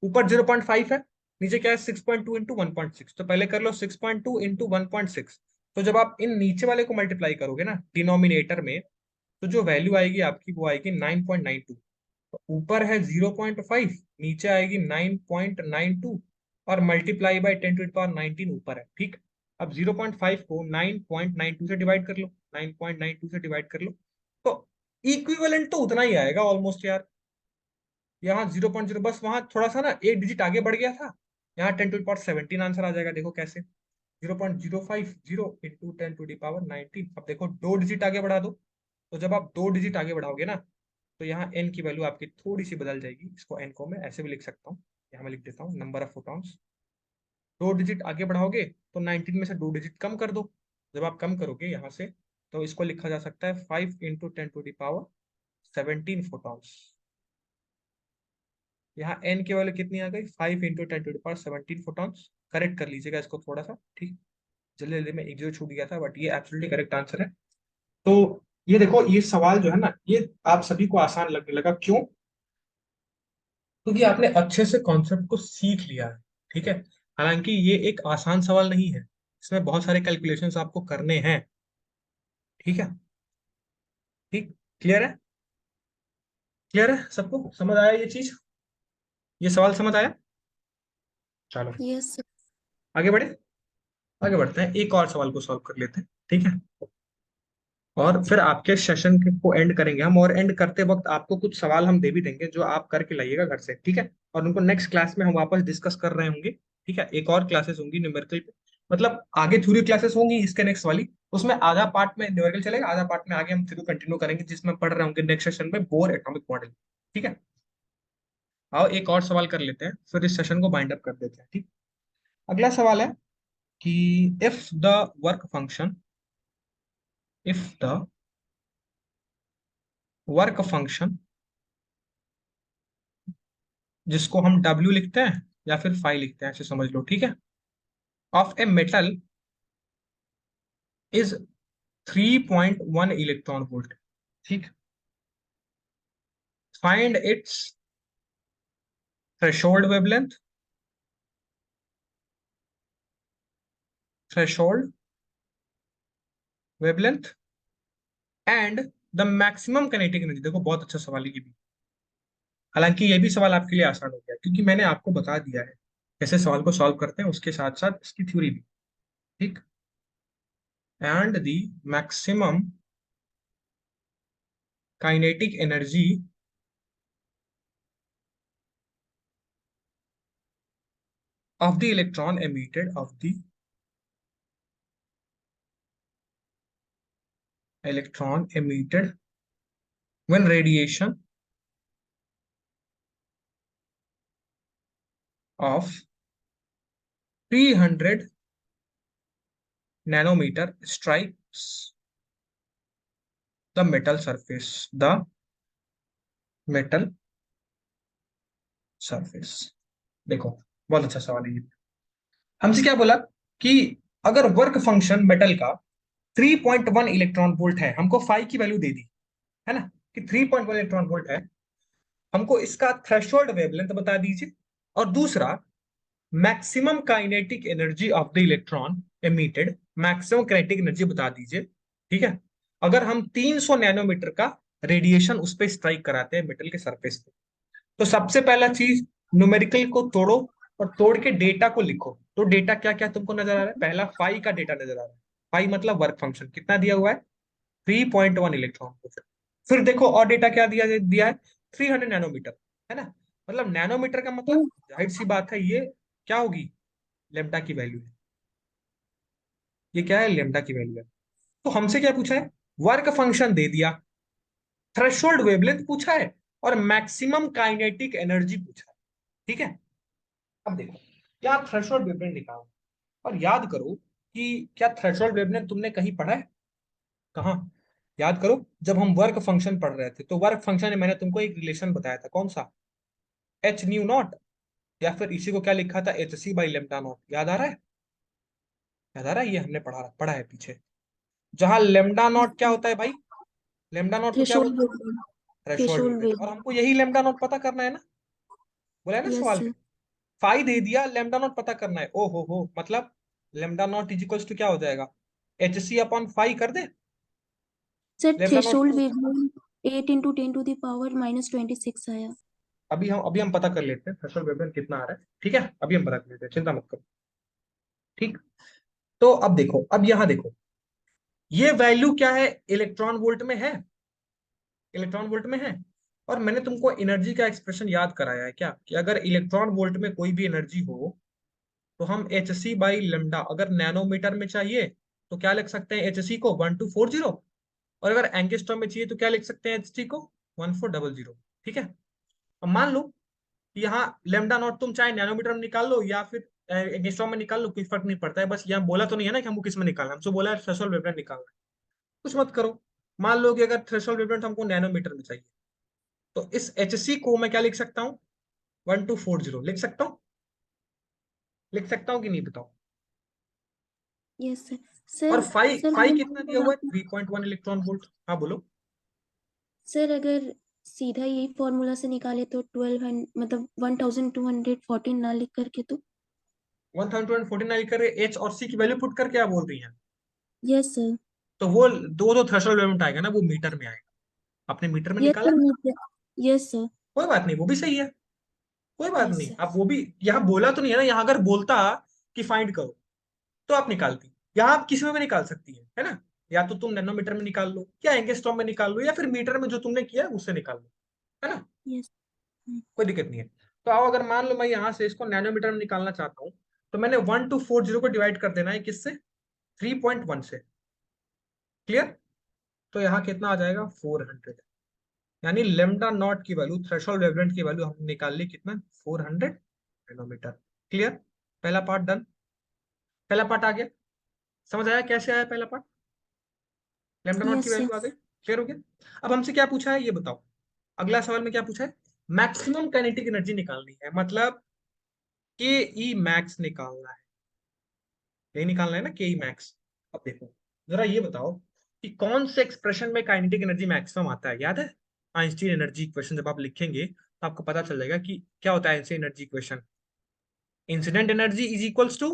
ऊपर 0.5 है, नीचे क्या है 6.2 इंटू 1.6, तो पहले कर लो 6.2 इंटू 1.6, तो जब आप इन नीचे वाले को मल्टीप्लाई करोगे ना डिनोमिनेटर में, तो जो वैल्यू आएगी आपकी वो आएगी 9.92, तो ऊपर है 0.5, नीचे आएगी 9.92, और multiply by 10 to the power 19 ऊपर है, ठीक। अब 0.5 को 9.92 से डिवाइड कर लो, 9.92 से डिवाइड कर लो, तो इक्विवेलेंट तो उतना ही आएगा ऑलमोस्ट यार, यहाँ 0.0, बस वहां थोड़ा सा ना एक डिजिट आगे बढ़ गया था, यहाँ 10 टू द पावर 17 आंसर आ जाएगा, देखो कैसे, 0.050 इंटू 10 टू द पावर 19। अब देखो दो डिजिट आगे बढ़ा दो, तो जब आप दो डिजिट आगे बढ़ाओगे ना, तो यहाँ n की वैल्यू आपकी थोड़ी सी बदल जाएगी, इसको n को मैं ऐसे भी लिख सकता हूँ, यहाँ मैं लिख देता हूँ नंबर ऑफ फोटॉन्स, दो डिजिट आगे बढ़ाओगे तो 19 में से दो डिजिट कम कर दो, जब आप कम करोगे यहाँ से, तो इसको लिखा जा सकता है 5 into 10 to the power 17 photons. यहाँ n की वैल्यू कितनी आ गई, 5 into 10 to the power 17 photons, correct कर लीजिएगा इसको थोड़ा सा, ठीक, जल्दी जल्दी में एक जीरो छूट गया था, बट ये एब्सोल्युटली करेक्ट आंसर है। तो ये देखो ये सवाल जो है ना, ये आप सभी को आसान लगने लगा, क्यों, क्योंकि आपने अच्छे से कॉन्सेप्ट को सीख लिया है, ठीक है। हालांकि ये एक आसान सवाल नहीं है, इसमें बहुत सारे कैलकुलेशंस आपको करने हैं, ठीक है, ठीक, क्लियर है, क्लियर है, सबको समझ आया ये चीज, ये सवाल समझ आया। चलो यस सर। आगे बढ़े, आगे बढ़ते हैं, एक और सवाल को सॉल्व कर लेते हैं, ठीक है, और फिर आपके सेशन को एंड करेंगे हम, और एंड करते वक्त आपको कुछ सवाल हम दे भी देंगे जो आप करके लाइएगा घर से, ठीक है, और उनको नेक्स्ट क्लास में हम वापस डिस्कस कर रहे होंगे, ठीक है, एक और क्लासेस होंगी न्यूमेरिकल पे, मतलब आगे थ्योरी क्लासेस होंगी इसके नेक्स्ट वाली, उसमें आधा पार्ट में न्यूमेरिकल चलेगा, आधा पार्ट में आगे हम थ्योरी कंटिन्यू करेंगे, जिसमें पढ़ रहे होंगे नेक्स्ट सेशन में बोर एटॉमिक मॉडल, ठीक है। आओ एक और सवाल कर लेते हैं, फिर इस सेशन को बाइंड अप कर देते हैं, ठीक। अगला सवाल है कि if the work function, if the work function, जिसको हम W लिखते हैं या फिर फाई लिखते हैं, ऐसे समझ लो, ठीक है, of a metal is 3.1 electron volt, ठीक, find its threshold wavelength, threshold wavelength and the maximum kinetic energy. देखो बहुत अच्छा सवाल है ये भी, हालांकि ये भी सवाल आपके लिए आसान हो गया, क्योंकि मैंने आपको बता दिया है कैसे सवाल को सॉल्व करते हैं, उसके साथ साथ इसकी थ्योरी भी, ठीक, and the maximum kinetic energy of the electron emitted, of the electron emitted when radiation of 300 nanometer strikes the metal surface, the metal surface। देखो बहुत अच्छा सवाल है ये, हमसे क्या बोला कि अगर वर्क फंक्शन मेटल का 3.1 इलेक्ट्रॉन वोल्ट है, हमको फाई की वैल्यू दे दी है ना, कि 3.1 इलेक्ट्रॉन वोल्ट है, हमको इसका थ्रेशोल्ड वेवलेंथ बता दीजिए, और दूसरा maximum kinetic energy of the electron emitted, maximum kinetic energy बता दीजिए, ठीक है, अगर हम 300 नैनोमीटर का रेडिएशन उस पर स्ट्राइक कराते हैं मेटल के सरफेस पे। तो सबसे पहला चीज, न्यूमेरिकल को तोड़ो और तोड़ के डेटा को लिखो, तो डेटा क्या क्या तुमको नजर आ रहा है, पहला फाई का डेटा नजर आ रहा है, फाई मतलब वर्क फंक्शन कितना दिया हुआ है, 3.1 इलेक्ट्रॉन वोल्ट, फिर देखो और डेटा क्या दिया दिया है, 300 नैनोमीटर, है ना। मतलब नैनोमीटर का मतलब जाहिर सी बात है ये क्या होगी, लेम्डा की वैल्यू है। ये क्या है, लेम्डा की वैल्यू है। तो हमसे क्या पूछा है, वर्क फंक्शन दे दिया, थ्रेशोल्ड वेवलेंथ पूछा है, और मैक्सिमम काइनेटिक एनर्जी पूछा है। ठीक है। अब देखो क्या थ्रेशोल्ड वेवलेंथ निकालो, और याद करो कि क्या थ्रेशोल्ड वेवलेंथ तुमने कहीं पढ़ा है, कहाँ, याद करो। जब हम वर्क फंक्शन पढ़ रहे थे तो वर्क फंक्शन में मैंने तुमको एक रिलेशन बताया था, कौन सा, एच न्यू नॉट, या फिर इसी को क्या लिखा था, H C by lambda naught, याद आ रहा है, याद आ रहा है, ये हमने पढ़ा पढ़ा है पीछे। जहां लेम्डा नॉट क्या होता है भाई, लेम्डा नॉट को क्या थ्रेशोल्ड बोलते हैं, वेवलेंथ। थ्रेशोल्ड थ्रेशोल्ड वेवलेंथ, और वेवलेंथ। हमको यही लेम्डा नॉट पता करना है ना, बोला है ना यस सवाल में। सर। फाई दे दिया, लेम्डा नॉट पता करना है, ओ हो, मतलब lambda naught is equals to क्या हो जाएगा, एच सी अपॉन फाई कर दे, सर लेम्डा नॉट थ्रेशोल्ड क्या होता है। वेवलेंथ 8 × 10⁻26 आया। अभी हम पता कर लेते हैं थ्रेशोल्ड वेवलेंथ कितना आ रहा है, ठीक है, अभी हम पता कर लेते हैं, चिंता मत करो। ठीक। तो अब देखो, अब यहां देखो, ये वैल्यू क्या है, इलेक्ट्रॉन वोल्ट में है, इलेक्ट्रॉन वोल्ट में है। और मैंने तुमको एनर्जी का एक्सप्रेशन याद कराया है क्या, कि अगर इलेक्ट्रॉन वोल्ट में कोई भी एनर्जी हो तो हम एच सी बाई लेमडा, अगर नैनोमीटर में चाहिए तो क्या लिख सकते हैं, एच सी को 1240, और अगर एंगस्ट्रॉम में चाहिए तो क्या लिख सकते हैं, एच सी को 1400। ठीक है। अब मान लो कि यहाँ लेमडा नॉट तुम चाहे नैनोमीटर में निकाल लो या फिर एंगस्ट्रॉम में निकाल लो, कोई फर्क नहीं पड़ता है, बस यहाँ बोला तो नहीं है ना कि हमको किस में निकालना है, हमसे बोला है थ्रेशोल्ड वेवलेंथ निकालना है। कुछ मत करो, मान लो कि अगर थ्रेशोल्ड वेवलेंथ हमको नैनोमीटर में चाहिए, तो इस एच सी को मैं क्या लिख सकता हूँ, 1240 लिख सकता हूँ, लिख सकता हूँ कि नहीं बताओ। Yes sir. और सर फाई सर फाई वो कितना दिया हुआ है, आपने 3.1 इलेक्ट्रॉन वोल्ट, हाँ बोलो। सर अगर सीधा यही फॉर्मूला से निकाले तो 1200 मतलब 1214 ना लिख करके तो। 1249 करके एच और सी की वैल्यू पुट करके आप बोल रही हैं, यस सर। तो वो दो दो थ्रेशोल्ड वेवलेंथ आएगा ना, वो मीटर में आएगा, आपने मीटर में यस निकाला है। सर। Yes sir. कोई बात नहीं, वो भी सही है, कोई बात यस नहीं, सर। आप वो भी, यहाँ बोला तो नहीं है ना, यहाँ अगर बोलता कि फाइंड करो तो आप निकालती, यहाँ आप किसी में भी निकाल सकती है ना, या तो तुम नैनोमीटर में निकाल लो, या एंगस्ट्रॉम में निकाल लो, या फिर मीटर में जो तुमने किया है उससे निकाल लो, है ना, यस। कोई दिक्कत नहीं है। तो आओ, अगर मान लो मैं यहाँ से इसको नैनोमीटर में निकालना चाहता हूँ, तो मैंने 1240 को डिवाइड कर देना है किससे, 3.1 से, क्लियर। तो यहाँ कितना आ जाएगा, 400, यानी लेमडा नॉट की वैल्यू, थ्रेशोल्ड वेवलेंथ की वैल्यू हमने निकाल ली कितना, 400 नैनोमीटर। क्लियर, पहला पार्ट डन, पहला पार्ट आ गया, समझ आया कैसे आया पहला पार्ट, लेमडा नॉट की यस सर। वैल्यू आ गई, क्लियर हो गया। अब हमसे क्या पूछा है ये बताओ, अगला सवाल में क्या पूछा है, मैक्सिमम काइनेटिक एनर्जी निकालनी है, मतलब के ई मैक्स निकालना है, यही निकालना है ना, के ई मैक्स। अब देखो जरा ये बताओ कि कौन से एक्सप्रेशन में काइनेटिक एनर्जी मैक्सिमम आता है, याद है, आइंस्टीन एनर्जी इक्वेशन जब आप लिखेंगे तो आपको पता चल जाएगा कि क्या होता है Einstein energy equation, incident energy is equals to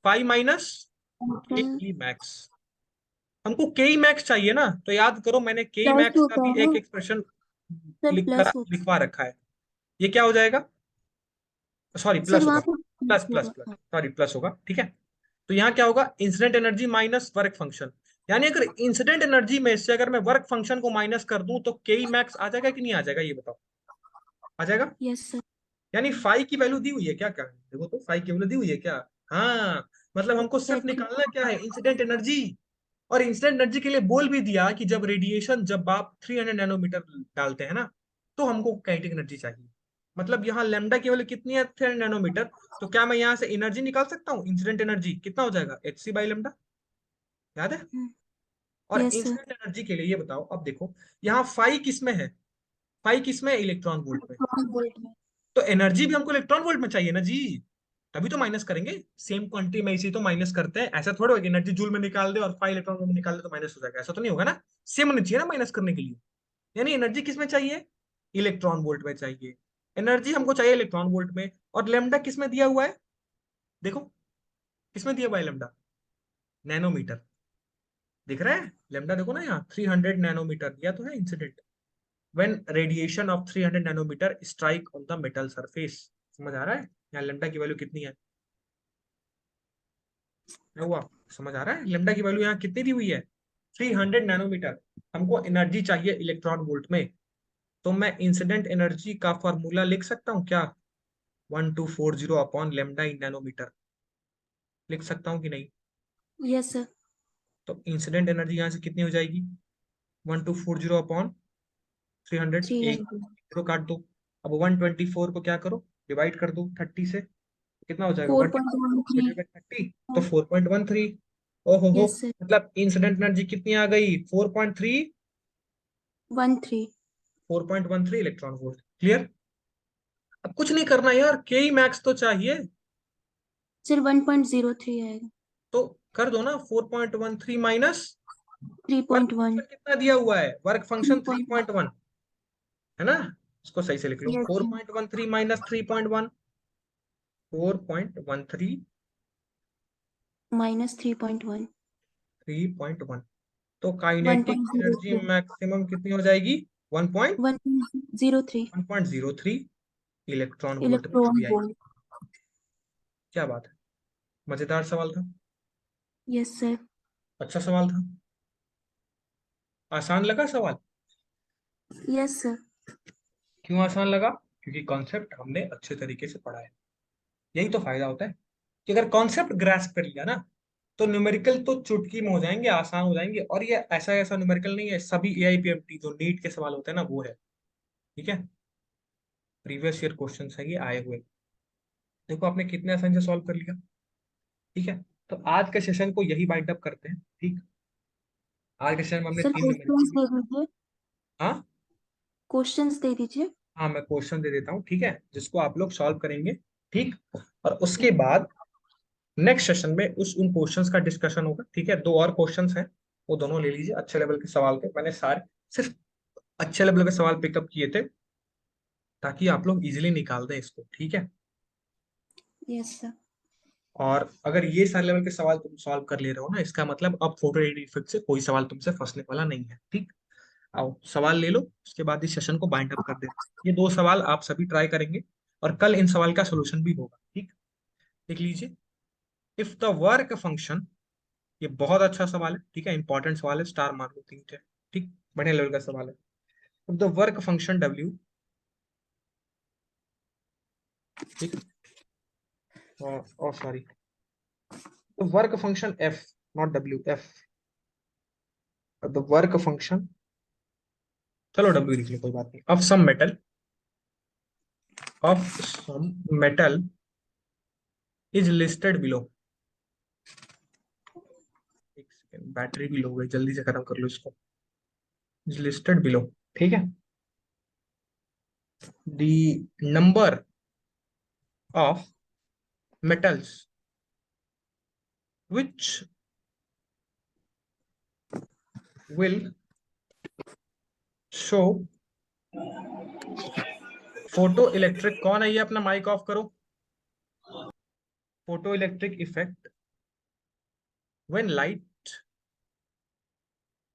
5 - के ई मैक्स। हमको के ई मैक्स चाहिए ना, तो याद करो मैंने के ई प्लस मैक्स का होता भी है एक ना एक्सप्रेशन सर, प्लस होता लिखवा रखा है, ये क्या हो जाएगा, सॉरी है सर प्लस होगा, वहां पे प्लस प्लस प्लस होगा। प्लस, हाँ। सॉरी प्लस होगा, ठीक है। तो यहाँ क्या होगा, incident energy minus work function, यानी अगर इंसिडेंट एनर्जी में से अगर मैं वर्क फंक्शन को माइनस कर दूं तो के ई मैक्स आ जाएगा कि नहीं आ जाएगा, ये बताओ, आ जाएगा। Yes sir. यानी फाई की वैल्यू दी हुई है क्या, क्या देखो तो फाई की वैल्यू दी हुई है क्या, हाँ, मतलब हमको सिर्फ 30। निकालना क्या है, इंसिडेंट एनर्जी। और इंसिडेंट एनर्जी के लिए बोल भी दिया कि जब रेडिएशन, जब आप 300 नैनोमीटर डालते हैं ना, तो हमको काइनेटिक एनर्जी चाहिए, मतलब यहाँ लेमडा की वैल्यू कितनी है, 300 नैनोमीटर, तो क्या मैं यहाँ से एनर्जी निकाल सकता हूँ, इंसिडेंट एनर्जी कितना हो जाएगा, एच सी बाई लेमडा, याद है। और यस सर। इंसिडेंट एनर्जी के लिए ये बताओ, अब देखो यहाँ फाई किस में है, फाई किस में है, इलेक्ट्रॉन वोल्ट में, वोल्ट में। तो एनर्जी भी हमको इलेक्ट्रॉन वोल्ट में चाहिए ना जी, तभी तो माइनस करेंगे, सेम क्वांटिटी में इसी तो माइनस करते हैं, ऐसा थोड़ा होगा एनर्जी जूल में निकाल दे और 5 इलेक्ट्रॉन वोल्ट में निकाल दे तो माइनस हो जाएगा, ऐसा तो नहीं होगा ना, सेम होनी चाहिए ना माइनस करने के लिए। यानी एनर्जी किस में चाहिए, इलेक्ट्रॉन वोल्ट में चाहिए, एनर्जी हमको चाहिए इलेक्ट्रॉन वोल्ट में। और लेमडा किस में दिया हुआ है, देखो किस में दिया हुआ है लेमडा, नैनोमीटर, दिख रहा है लेमडा, देखो ना यहाँ 300 नैनोमीटर दिया तो है incident, when radiation of 300 nanometre strike on the metal surface, समझ आ रहा है यहाँ लेमडा की वैल्यू कितनी है, क्या हुआ, समझ आ रहा है लेमडा की वैल्यू यहाँ कितनी दी हुई है, 300 नैनोमीटर हमको एनर्जी चाहिए इलेक्ट्रॉन वोल्ट में, तो मैं इंसिडेंट एनर्जी का फॉर्मूला लिख सकता हूँ क्या? 1240 अपॉन लेमडा इन नैनोमीटर, लिख सकता हूँ कि नहीं? Yes sir. तो इंसिडेंट एनर्जी यहाँ से कितनी हो जाएगी? 1240 अपॉन 300, एक 300। जीरो काट दो। अब 124 को क्या करो, डिवाइड कर दो 30 से, कितना हो जाएगा? 4.13। 30, तो 4.13। ओहो हो, यस सर। मतलब इंसिडेंट एनर्जी कितनी आ गई? 4.3, 13। 4.13 इलेक्ट्रॉन वोल्ट। क्लियर? अब कुछ नहीं करना यार, के ई मैक्स तो चाहिए, सर 1.03 आएगा। तो कर दो ना 4.13 माइनस वर्क 3.1। फंक्शन कितना दिया हुआ है, वर्क फंक्शन 3.1। 3.1 है ना, इसको सही से लिख लो, यस सर। 4.13 माइनस 3.1, 4.13, -3.1। 3.1, तो काइनेटिक एनर्जी 1.03। मैक्सिमम कितनी हो जाएगी? 1.03 1.03 इलेक्ट्रॉन वोल्ट में इलेक्ट्रॉन अभी आएगी। वोल्ट। क्या बात है, मजेदार सवाल था, यस सर। अच्छा सवाल था, आसान लगा सवाल? Yes sir. क्यों आसान लगा? क्योंकि कॉन्सेप्ट हमने अच्छे तरीके से पढ़ा है। यही तो फायदा होता है कि अगर कॉन्सेप्ट ग्रास्प कर लिया ना, तो न्यूमेरिकल तो चुटकी में हो जाएंगे, आसान हो जाएंगे। और ये ऐसा ऐसा न्यूमेरिकल नहीं है, सभी एआईपीएमटी जो नीट के सवाल होते हैं ना वो है, ठीक है, प्रीवियस ईयर क्वेश्चन है ये आए हुए। देखो आपने कितने आसानी से सॉल्व कर लिया, ठीक है। तो आज के सेशन को यही बाइंड अप करते हैं, ठीक। आज के सेशन में हमने सर 3 क्वेश्चंस न्यूमेरिकल। दे दीजिए। हाँ, क्वेश्चंस दे दीजिए। हाँ मैं क्वेश्चन दे देता हूँ, ठीक है, जिसको आप लोग सॉल्व करेंगे, ठीक। और उसके बाद नेक्स्ट सेशन में उस उन क्वेश्चंस का डिस्कशन होगा, ठीक है। दो और क्वेश्चंस हैं, वो दोनों ले लीजिए, अच्छे लेवल के सवाल के, मैंने सारे सिर्फ अच्छे लेवल के सवाल पिकअप किए थे ताकि आप लोग इजीली निकाल दें इसको, ठीक है। Yes sir. और अगर ये सारे लेवल के सवाल तुम सॉल्व कर ले रहे हो ना, इसका मतलब अब फोटो इफेक्ट से कोई सवाल तुमसे फंसने वाला नहीं है, ठीक। आओ सवाल ले लो, उसके बाद इस सेशन को बाइंड अप कर देते हैं। ये दो सवाल आप सभी ट्राई करेंगे और कल इन सवाल का सोल्यूशन भी होगा, ठीक। देख लीजिए, इफ द वर्क फंक्शन, ये बहुत अच्छा सवाल है, ठीक है, इंपॉर्टेंट सवाल है, स्टार मार्क लो 3 थे, ठीक, बढ़िया लेवल का सवाल है। If the work function W, ठीक, और sorry, the work function F, not W, F, the work function, चलो डब्ल्यू लिख लो कोई बात नहीं, of some metal is listed below. एक सेकेंड, बैटरी भी लो गई, जल्दी से खत्म कर लो इसको, इज लिस्टेड बिलो, ठीक है। The number of metals which will show photo electric, कौन है ये, अपना माइक ऑफ करो, photo electric effect when light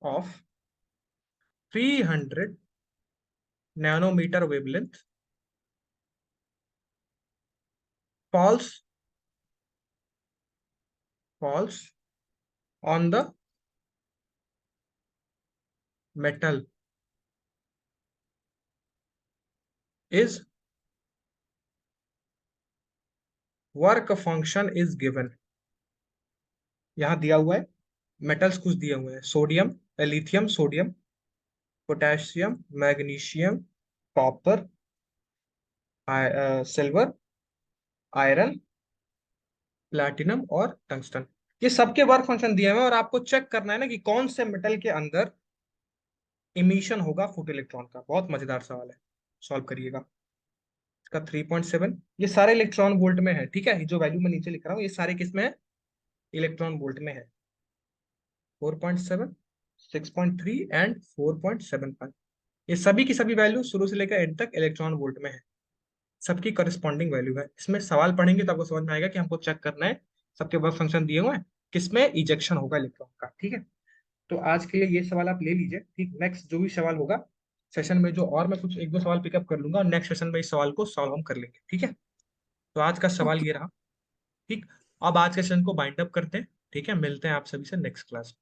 of 300 nanometer wavelength falls on the metal is work function is given। यहां दिया हुआ है मेटल्स कुछ दिए हुए हैं, sodium, lithium, sodium, potassium, magnesium, copper, silver, iron, platinum और टंगस्टन। ये सबके वर्क फंक्शन दिए हुए हैं और आपको चेक करना है ना कि कौन से मेटल के अंदर इमिशन होगा फोटो इलेक्ट्रॉन का। बहुत मजेदार सवाल है, सॉल्व करिएगा। इसका 3.7, ये सारे इलेक्ट्रॉन वोल्ट में है, ठीक है, जो वैल्यू मैं नीचे लिख रहा हूँ ये सारे किस में है, इलेक्ट्रॉन वोल्ट में है। 4.7, 6.3 एंड 4.75, ये सभी की सभी वैल्यू शुरू से लेकर एंड तक इलेक्ट्रॉन वोल्ट में है, सबकी करस्पॉन्डिंग वैल्यू है। इसमें सवाल पढ़ेंगे तो आपको समझ में आएगा कि हमको चेक करना है सबके वर्क फंक्शन दिए हुए हैं, किसमें इजेक्शन होगा इलेक्ट्रॉन का, ठीक है। तो आज के लिए ये सवाल आप ले लीजिए, ठीक। नेक्स्ट जो भी सवाल होगा सेशन में, जो और मैं कुछ एक दो सवाल पिकअप कर लूंगा और नेक्स्ट सेशन में इस सवाल को सॉल्व हम कर लेंगे, ठीक है। तो आज का सवाल ओके। ये रहा, ठीक। अब आज के सेशन को बाइंड अप करते हैं, ठीक है, मिलते हैं आप सभी से नेक्स्ट क्लास।